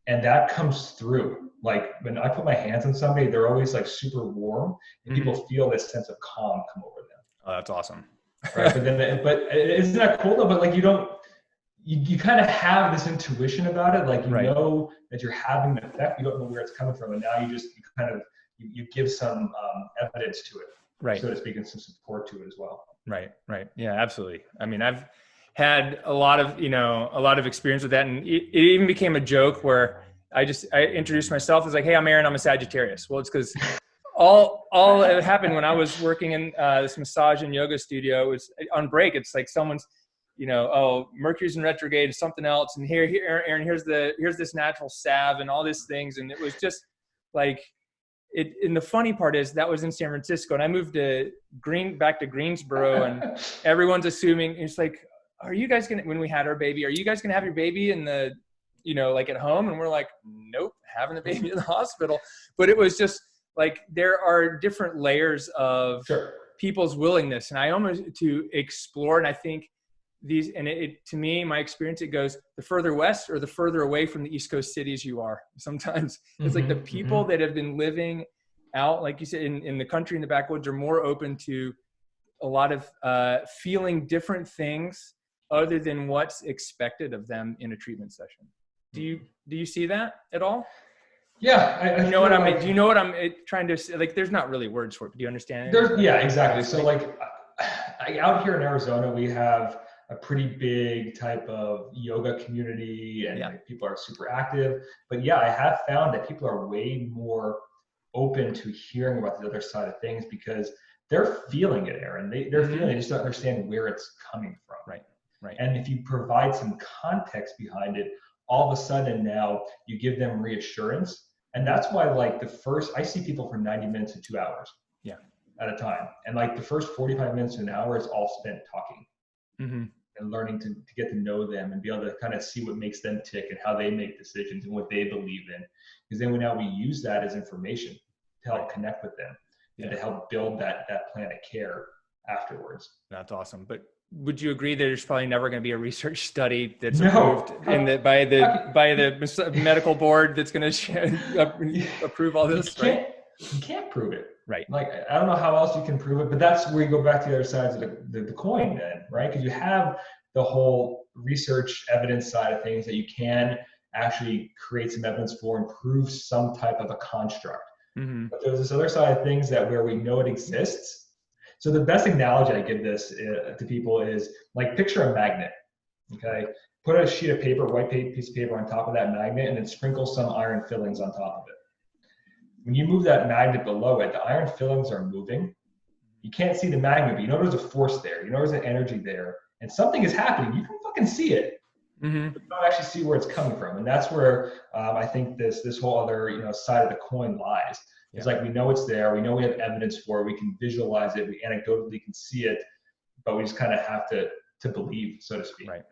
Speaker 2: And that comes through. Like when I put my hands on somebody, they're always like super warm, and people feel this sense of calm come over them.
Speaker 1: Oh, that's awesome.
Speaker 2: Right? But isn't that cool though? But like you kind of have this intuition about it. Like, know that you're having an effect. You don't know where it's coming from. And now you give some evidence to it,
Speaker 1: right,
Speaker 2: so to speak, and some support to it as well.
Speaker 1: Right. Yeah, absolutely. I mean, I've had a lot of experience with that. And it even became a joke where I introduced myself as like, hey, I'm Aaron, I'm a Sagittarius. Well, it's because all it happened when I was working in this massage and yoga studio. It was on break. It's like someone's, Mercury's in retrograde, something else. And here, Aaron, here's this natural salve and all these things. And it was just like it. And the funny part is that was in San Francisco, and I moved back to Greensboro, and everyone's assuming it's like, are you guys when we had our baby, are you guys gonna have your baby in the, like at home? And we're like, nope, having the baby in the hospital. But it was just like there are different layers of
Speaker 2: Sure.
Speaker 1: people's willingness, and I almost to explore. And I think these, and it to me, my experience, it goes the further west or the further away from the East Coast cities you are. Sometimes it's like the people that have been living out, like you said, in the country, in the backwoods, are more open to a lot of feeling different things other than what's expected of them in a treatment session. Do you see that at all?
Speaker 2: Yeah,
Speaker 1: you know what I'm. Do you know what I'm trying to say? Like? There's not really words for it. But do you understand it?
Speaker 2: Yeah, exactly. So like out here in Arizona, we have a pretty big type of yoga community, and like, people are super active. But yeah, I have found that people are way more open to hearing about the other side of things because they're feeling it, Aaron. They're feeling it, just don't understand where it's coming from.
Speaker 1: Right.
Speaker 2: And if you provide some context behind it, all of a sudden now you give them reassurance. And that's why like I see people for 90 minutes to 2 hours at a time. And like the first 45 minutes to an hour is all spent talking and learning to get to know them and be able to kind of see what makes them tick and how they make decisions and what they believe in. Because then now we use that as information to help connect with them and to help build that plan of care afterwards.
Speaker 1: That's awesome. But would you agree that there's probably never going to be a research study that's approved by the medical board that's going to approve all this?
Speaker 2: You can't prove it.
Speaker 1: Right.
Speaker 2: Like, I don't know how else you can prove it, but that's where you go back to the other sides of the coin then, right? Because you have the whole research evidence side of things that you can actually create some evidence for and prove some type of a construct. But there's this other side of things that where we know it exists. So the best analogy I give this to people is like picture a magnet, okay? Put a sheet of paper, white piece of paper on top of that magnet and then sprinkle some iron fillings on top of it. When you move that magnet below it, the iron fillings are moving. You can't see the magnet, but you know there's a force there. You know there's an energy there. And something is happening. You can fucking see it. But you don't actually see where it's coming from. And that's where I think this whole other side of the coin lies. It's like we know it's there. We know we have evidence for it. We can visualize it. We anecdotally can see it. But we just kind of have to believe, so to speak.
Speaker 1: Right.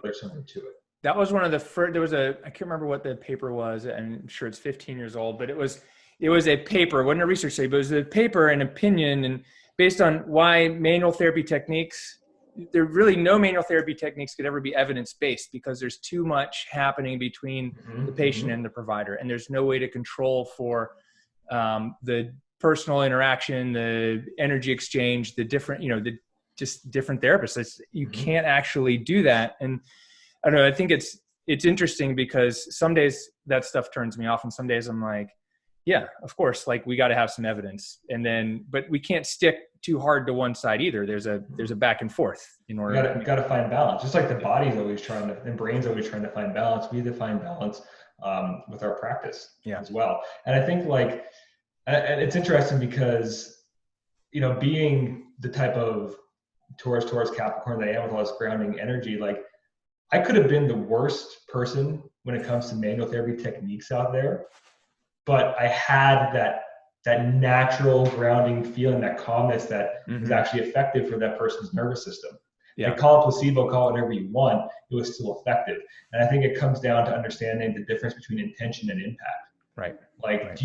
Speaker 2: There's something to it.
Speaker 1: That was one of the first. There was I can't remember what the paper was. I'm sure it's 15 years old, but it was a paper. It wasn't a research study, but it was a paper, an opinion, and based on why manual therapy techniques. There really no manual therapy techniques could ever be evidence-based because there's too much happening between the patient and the provider, and there's no way to control for the personal interaction, the energy exchange, the different, just different therapists. You can't actually do that. And I don't know, I think it's interesting because some days that stuff turns me off and some days I'm like, yeah, of course, like we got to have some evidence, but we can't stick too hard to one side either. There's a back and forth in order.
Speaker 2: You got to find balance. Just like the body's always trying to, and brain's always trying to find balance. We need to find balance with our practice as well. And I think and it's interesting because, being the type of Taurus Capricorn that I am with all this grounding energy, like I could have been the worst person when it comes to manual therapy techniques out there, but I had that natural grounding feeling, that calmness that is actually effective for that person's nervous system. They call it placebo, call it whatever you want, it was still effective. And I think it comes down to understanding the difference between intention and impact. Like,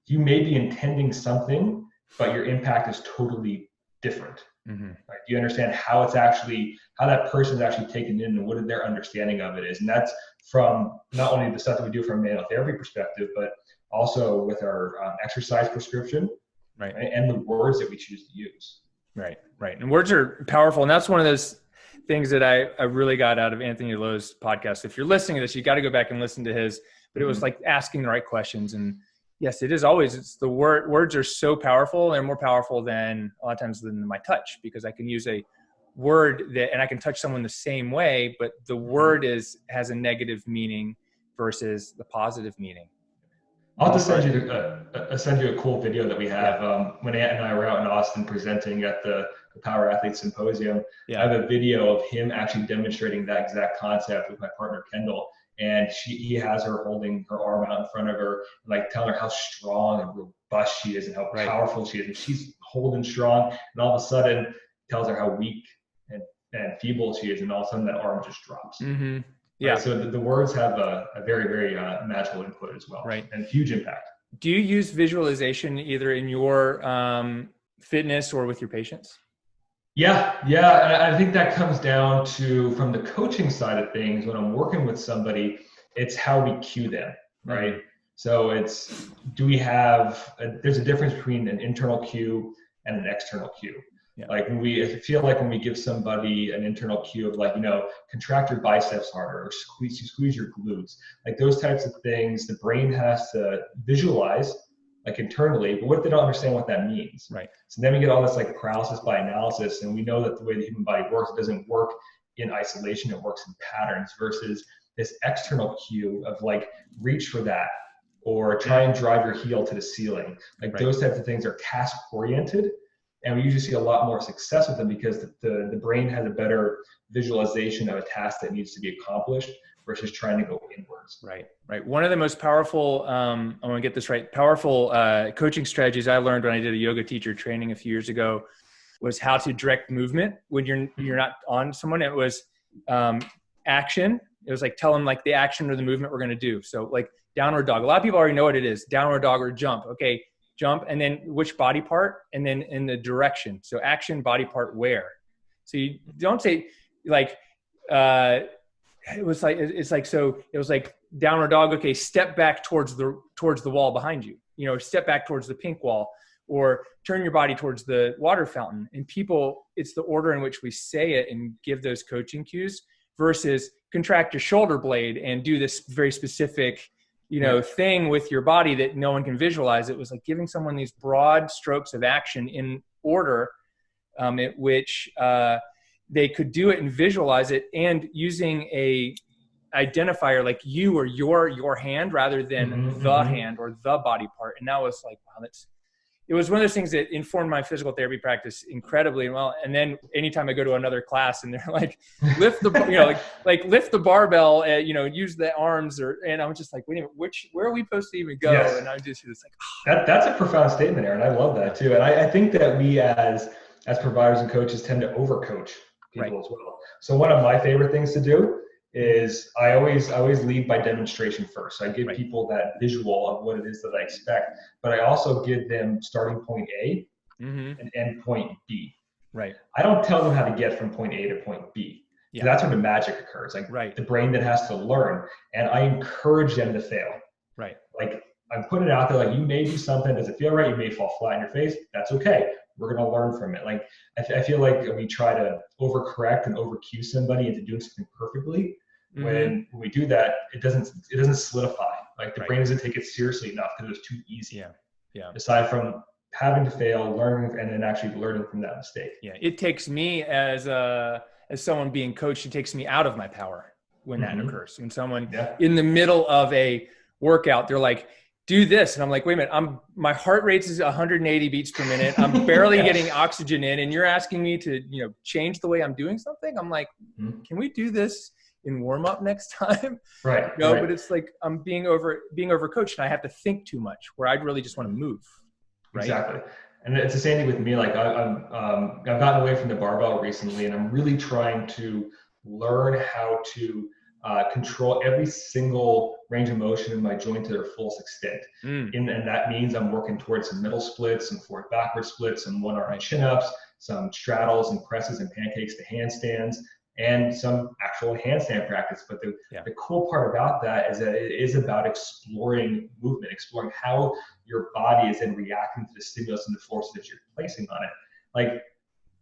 Speaker 2: you may be intending something, but your impact is totally different. Right? Do you understand how that person is actually taken in and what their understanding of it is? And that's from not only the stuff that we do from a manual therapy perspective, but also with our exercise prescription, right? And the words that we choose to use. Right.
Speaker 1: And words are powerful. And that's one of those things that I really got out of Anthony Lowe's podcast. If you're listening to this, you got to go back and listen to his, but it was like asking the right questions. And yes, it is always, it's the words are so powerful. They're more powerful than a lot of times than my touch, because I can use a word and I can touch someone the same way, but the word has a negative meaning versus the positive meaning.
Speaker 2: I'll just send you a cool video that we have. When Ant and I were out in Austin presenting at the Power Athlete Symposium, I have a video of him actually demonstrating that exact concept with my partner Kendall. And he has her holding her arm out in front of her, like telling her how strong and robust she is and how powerful she is. And she's holding strong, and all of a sudden tells her how weak and feeble she is, and all of a sudden that arm just drops. Yeah. Right? So the words have a very, very magical input as well, and huge impact.
Speaker 1: Do you use visualization either in your fitness or with your patients?
Speaker 2: Yeah. And I think that comes down to, from the coaching side of things, when I'm working with somebody, it's how we cue them, right?
Speaker 1: Mm-hmm.
Speaker 2: So it's, there's a difference between an internal cue and an external cue.
Speaker 1: Yeah.
Speaker 2: Like I feel like when we give somebody an internal cue of, like, contract your biceps harder, or squeeze your glutes, like those types of things, the brain has to visualize, like, internally, but what if they don't understand what that means?
Speaker 1: Right.
Speaker 2: So then we get all this, like, paralysis by analysis, and we know that the way the human body works, it doesn't work in isolation, it works in patterns, versus this external cue of, like, reach for that, or try and drive your heel to the ceiling. Like,
Speaker 1: Right.
Speaker 2: those types of things are task oriented, and we usually see a lot more success with them because the brain has a better visualization of a task that needs to be accomplished versus trying to go inwards.
Speaker 1: Right. One of the most powerful, I want to get this right, powerful coaching strategies I learned when I did a yoga teacher training a few years ago was how to direct movement when you're not on someone. It was action. It was like, tell them, like, the action or the movement we're going to do. So, like, downward dog. A lot of people already know what it is. Downward dog or jump. Okay, jump, and then which body part, and then in the direction. So action, body part, where. So you don't say, like, it was like downward dog. Okay, step back towards the wall behind you. Step back towards the pink wall, or turn your body towards the water fountain. And people, it's the order in which we say it and give those coaching cues, versus contract your shoulder blade and do this very specific, thing with your body that no one can visualize. It was like giving someone these broad strokes of action in order, at which they could do it and visualize it, and using a identifier like you or your hand rather than the hand or the body part. And that was like, wow, it was one of those things that informed my physical therapy practice incredibly well. And then anytime I go to another class and they're like, lift the, lift the barbell, use the arms, and I'm just like, wait a minute, where are we supposed to even go?
Speaker 2: Yes.
Speaker 1: And I'm just like,
Speaker 2: that's a profound statement, Aaron. I love that too. And I think that we as providers and coaches tend to overcoach people as well. So one of my favorite things to do is I always lead by demonstration first. So I give people that visual of what it is that I expect, but I also give them starting point A and end point B.
Speaker 1: Right.
Speaker 2: I don't tell them how to get from point A to point B. Yeah. That's where the magic occurs. Like the brain then has to learn, and I encourage them to fail.
Speaker 1: Right.
Speaker 2: Like, I'm putting it out there, like, you may do something, does it feel right? You may fall flat in your face. That's okay. We're going to learn from it. Like, I feel like we try to overcorrect and overcue somebody into doing something perfectly. When we do that, it doesn't solidify. Like, the brain doesn't take it seriously enough because it was too easy. Yeah. Aside from having to fail, learning, and then actually learning from that mistake.
Speaker 1: Yeah. It takes me as someone being coached, it takes me out of my power when that occurs. When someone in the middle of a workout, they're like, do this. And I'm like, wait a minute, my heart rate is 180 beats per minute. I'm barely getting oxygen in, and you're asking me to, change the way I'm doing something. I'm like, can we do this in warm up next time?
Speaker 2: Right.
Speaker 1: But it's like, I'm being overcoached, and I have to think too much, where I'd really just want to move. Right.
Speaker 2: Exactly. And it's the same thing with me. Like, I've gotten away from the barbell recently, and I'm really trying to learn how to control every single range of motion in my joint to their fullest extent. And that means I'm working towards some middle splits, some forward backward splits, some one arm chin-ups, some straddles and presses and pancakes to handstands, and some actual handstand practice. But the cool part about that is that it is about exploring movement, exploring how your body is then reacting to the stimulus and the force that you're placing on it. Like,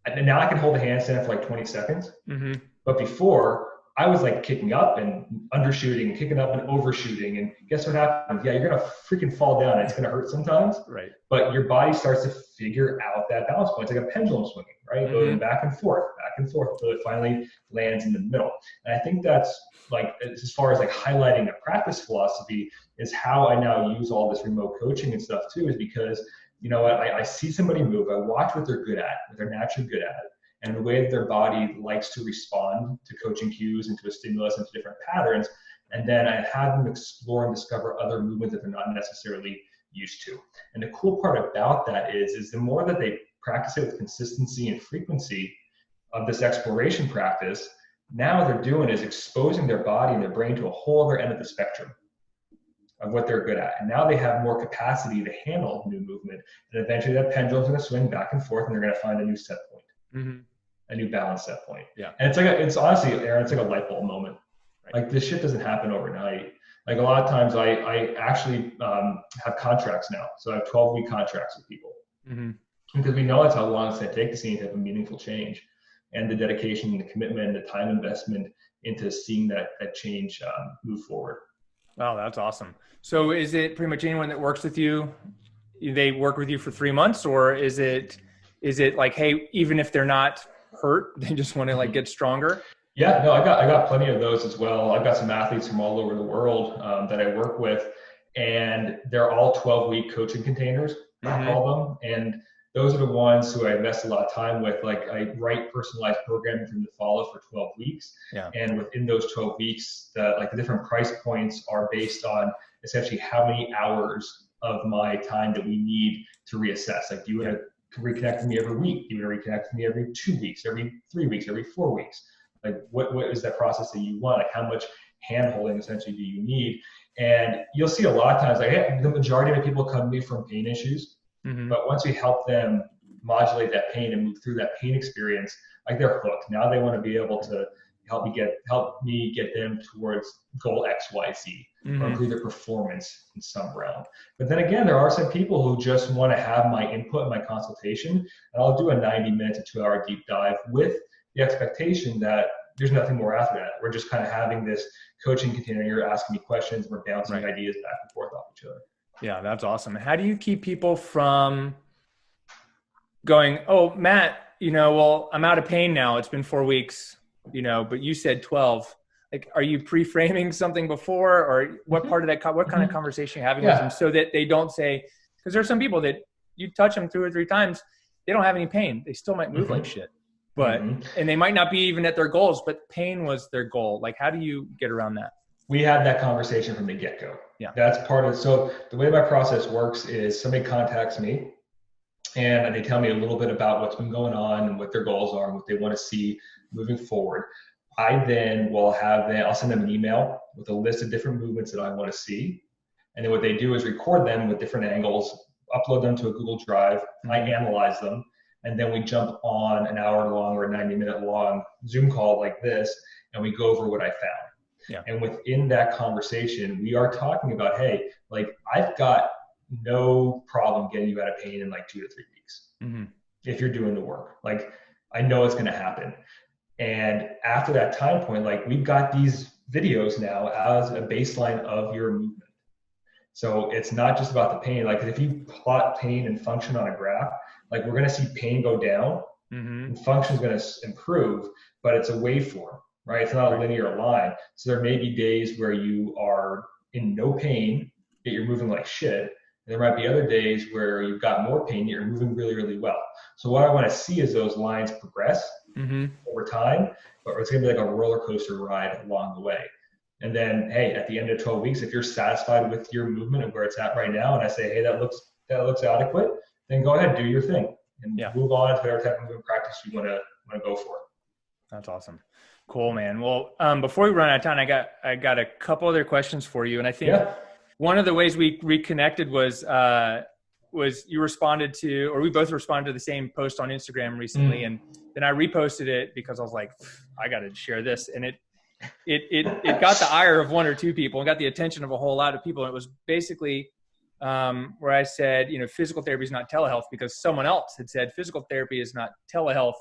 Speaker 2: and now I can hold a handstand for like 20 seconds. But before, I was like kicking up and undershooting, kicking up and overshooting. And guess what happens? Yeah, you're going to freaking fall down. It's going to hurt sometimes. Right. But your body starts to figure out that balance point. It's like a pendulum swinging, right? Going back and forth until it finally lands in the middle. And I think that's, like, as far as like highlighting a practice philosophy, is how I now use all this remote coaching and stuff too, is because, I see somebody move, I watch what they're good at, what they're naturally good at, and the way that their body likes to respond to coaching cues and to a stimulus and to different patterns. And then I have them explore and discover other movements that they're not necessarily used to. And the cool part about that is the more that they practice it with consistency and frequency of this exploration practice, now what they're doing is exposing their body and their brain to a whole other end of the spectrum of what they're good at. And now they have more capacity to handle new movement. And eventually that pendulum's going to swing back and forth, and they're going to find a new set point, a new balance set point.
Speaker 1: Yeah.
Speaker 2: And it's honestly, Aaron, it's like a light bulb moment. Right. Like this shit doesn't happen overnight. Like a lot of times I actually have contracts now. So I have 12-week contracts with people because we know that's how long it's going to take to see any type of meaningful change, and the dedication and the commitment and the time investment into seeing that change move forward.
Speaker 1: Oh, that's awesome. So is it pretty much anyone that works with you, they work with you for 3 months, or is it like, hey, even if they're not hurt, they just want to like get stronger?
Speaker 2: Yeah, no, I got plenty of those as well. I've got some athletes from all over the world that I work with, and they're all 12-week coaching containers, I call them. And those are the ones who I invest a lot of time with. Like I write personalized programming for them to follow for 12 weeks. Yeah. And within those 12 weeks, the different price points are based on essentially how many hours of my time that we need to reassess. Like, do you want to reconnect with me every week? Do you want to reconnect with me every 2 weeks, every 3 weeks, every 4 weeks? Like what is that process that you want? Like how much hand holding essentially do you need? And you'll see a lot of times, like the majority of people come to me from pain issues. But once we help them modulate that pain and move through that pain experience, like they're hooked. Now they want to be able to help me get them towards goal X, Y, Z, or improve their performance in some realm. But then again, there are some people who just want to have my input and my consultation, and I'll do a 90-minute to 2-hour deep dive with the expectation that there's nothing more after that. We're just kind of having this coaching container. You're asking me questions, we're bouncing ideas back and forth off each other.
Speaker 1: Yeah, that's awesome. How do you keep people from going, oh, Matt, well, I'm out of pain now. It's been 4 weeks, but you said 12. Like, are you pre-framing something before, or what part of that, what kind of conversation are you having with them so that they don't say, because there's some people that you touch them 2 or 3 times, they don't have any pain. They still might move like shit, but, and they might not be even at their goals, but pain was their goal. Like, how do you get around that?
Speaker 2: We had that conversation from the get-go.
Speaker 1: Yeah.
Speaker 2: That's part of, so the way my process works is somebody contacts me and they tell me a little bit about what's been going on and what their goals are and what they want to see moving forward. I then I'll send them an email with a list of different movements that I want to see. And then what they do is record them with different angles, upload them to a Google Drive. I analyze them. And then we jump on an hour-long or a 90-minute long Zoom call like this, and we go over what I found. Yeah. And within that conversation, we are talking about, hey, like I've got no problem getting you out of pain in like 2 to 3 weeks. If you're doing the work, like I know it's going to happen. And after that time point, like we've got these videos now as a baseline of your movement. So it's not just about the pain. Like if you plot pain and function on a graph, like we're going to see pain go down and function is going to improve, but it's a waveform. Right? It's not a linear line. So there may be days where you are in no pain, yet you're moving like shit. And there might be other days where you've got more pain, yet you're moving really, really well. So what I want to see is those lines progress over time, but it's going to be like a roller coaster ride along the way. And then, hey, at the end of 12 weeks, if you're satisfied with your movement and where it's at right now, and I say, hey, that looks adequate, then go ahead, do your thing and move on to whatever type of movement practice you want to go for.
Speaker 1: That's awesome. Cool, man. Well, before we run out of time, I got a couple other questions for you. And I think one of the ways we reconnected was you responded to, or we both responded to the same post on Instagram recently. And then I reposted it because I was like, I got to share this. And it got the ire of 1 or 2 people and got the attention of a whole lot of people. And it was basically where I said, physical therapy is not telehealth, because someone else had said physical therapy is not telehealth.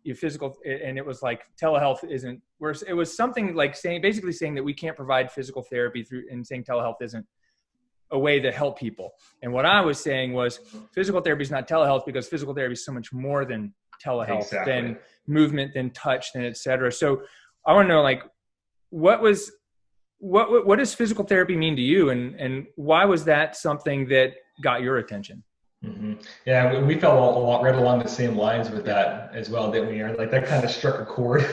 Speaker 1: And it was like telehealth isn't, it was something like basically saying that we can't provide physical therapy through, and saying telehealth isn't a way to help people. And what I was saying was physical therapy is not telehealth, because physical therapy is so much more than telehealth, than movement, than touch, than et cetera. So I want to know, like, what does physical therapy mean to you? And why was that something that got your attention?
Speaker 2: Yeah, we felt right along the same lines with that as well, didn't we? Like that kind of struck a chord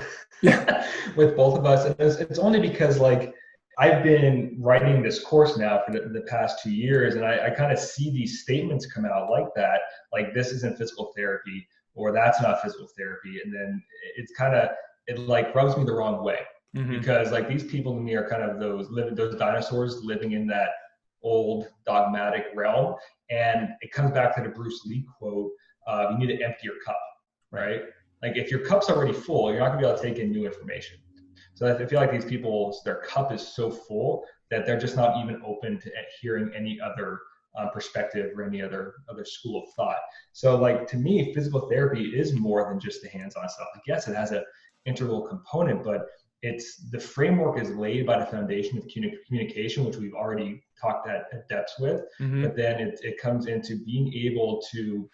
Speaker 2: with both of us. And it's only because like I've been writing this course now for the past 2 years, and I kind of see these statements come out like that, like this isn't physical therapy, or that's not physical therapy. And then it like rubs me the wrong way, because like these people to me are kind of those dinosaurs living in that old dogmatic realm. And it comes back to the Bruce Lee quote, you need to empty your cup, right? Like if your cup's already full, you're not gonna be able to take in new information. So I feel like these people, their cup is so full that they're just not even open to hearing any other perspective or any other school of thought. So like to me, physical therapy is more than just the hands-on stuff. Like yes, it has an integral component, but it's the framework is laid by the foundation of communication, which we've already talked at depth with. But then it comes into being able to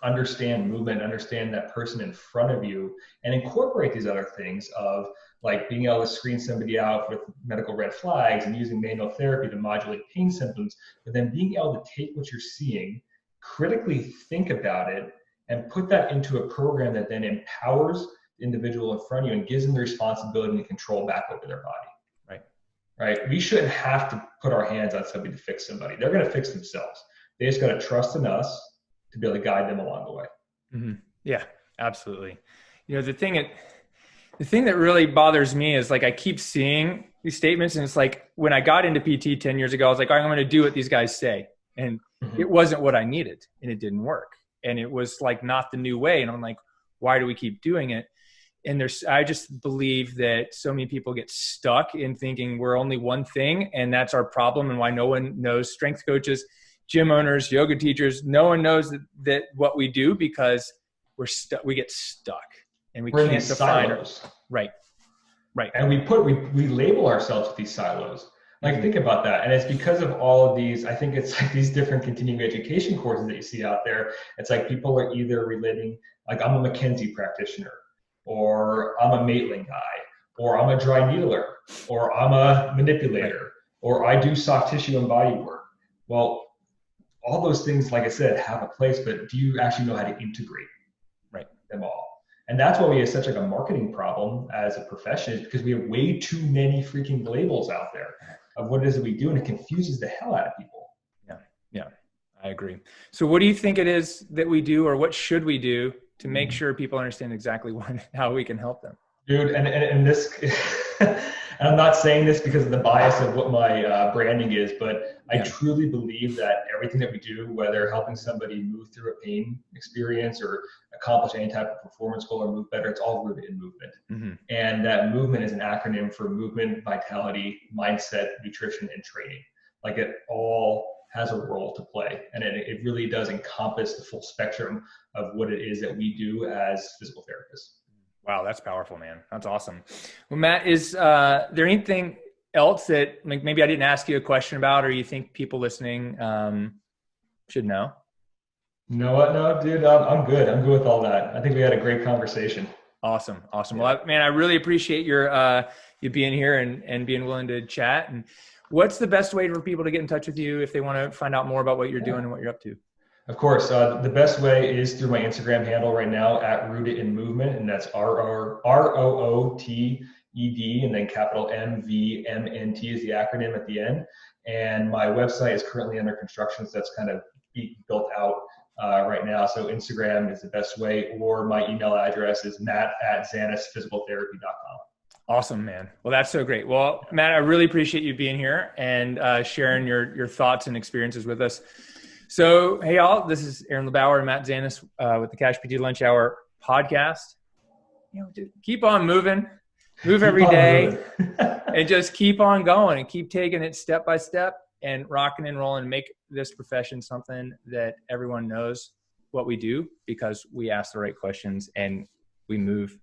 Speaker 2: understand movement, understand that person in front of you, and incorporate these other things of like being able to screen somebody out with medical red flags and using manual therapy to modulate pain symptoms, but then being able to take what you're seeing, critically think about it, and put that into a program that then empowers the individual in front of you and gives them the responsibility and control back over their body. Right? We shouldn't have to put our hands on somebody to fix somebody. They're going to fix themselves. They just got to trust in us to be able to guide them along the way.
Speaker 1: Yeah, absolutely. You know, the thing that really bothers me is like I keep seeing these statements, and it's like when I got into PT 10 years ago, I was like, all right, I'm going to do what these guys say, and it wasn't what I needed, and it didn't work, and it was like not the new way, and I'm like, why do we keep doing it? And I just believe that so many people get stuck in thinking we're only one thing, and that's our problem, and why no one knows. Strength coaches, gym owners, yoga teachers, no one knows that what we do, because we get stuck and we're can't define silos. Right.
Speaker 2: And we label ourselves with these silos. Like think about that. And it's because of all of these, I think it's like these different continuing education courses that you see out there. It's like people are either relating, like I'm a McKenzie practitioner, or I'm a Maitland guy, or I'm a dry needler, or I'm a manipulator, or I do soft tissue and body work. Well, all those things, like I said, have a place, but do you actually know how to integrate them all? And that's why we have such like a marketing problem as a profession, is because we have way too many freaking labels out there of what it is that we do, and it confuses the hell out of people.
Speaker 1: Yeah, I agree. So what do you think it is that we do, or what should we do to make sure people understand exactly how we can help them?
Speaker 2: Dude, and this, and I'm not saying this because of the bias of what my branding is, but I truly believe that everything that we do, whether helping somebody move through a pain experience or accomplish any type of performance goal or move better, it's all rooted in movement. And that movement is an acronym for movement, vitality, mindset, nutrition, and training. Like it all has a role to play. And it really does encompass the full spectrum of what it is that we do as physical therapists.
Speaker 1: Wow, that's powerful, man. That's awesome. Well, Matt, is there anything else that maybe I didn't ask you a question about, or you think people listening should know?
Speaker 2: No, dude, I'm good. I'm good with all that. I think we had a great conversation.
Speaker 1: Awesome. Well, man, I really appreciate you being here and being willing to chat. And what's the best way for people to get in touch with you if they want to find out more about what you're doing and what you're up to?
Speaker 2: Of course, the best way is through my Instagram handle right now at Rooted in Movement, and that's ROOTED, and then capital MVMNT is the acronym at the end. And my website is currently under construction, so that's kind of being built out right now. So Instagram is the best way, or my email address is matt@zanisphysicaltherapy.com.
Speaker 1: Awesome, man. Well, that's so great. Well, Matt, I really appreciate you being here and sharing your thoughts and experiences with us. So, hey, y'all, this is Aaron LeBauer and Matt Zanis with the Cash PT Lunch Hour podcast. Keep on moving, move every day, and just keep on going and keep taking it step by step and rocking and rolling and make this profession something that everyone knows what we do, because we ask the right questions and we move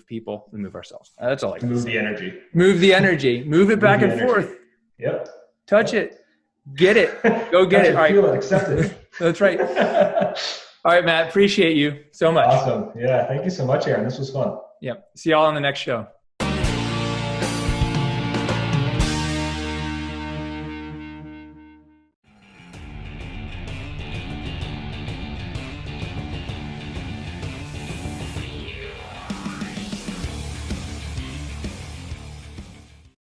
Speaker 1: people, we move ourselves. That's all I can say. Move the energy, move it back and forth.
Speaker 2: Yep.
Speaker 1: Touch it. Get it. Go get it. All right.
Speaker 2: Feel it, accept it.
Speaker 1: That's right. All right, Matt. Appreciate you so much.
Speaker 2: Awesome. Yeah. Thank you so much, Aaron. This was fun.
Speaker 1: Yeah. See y'all on the next show.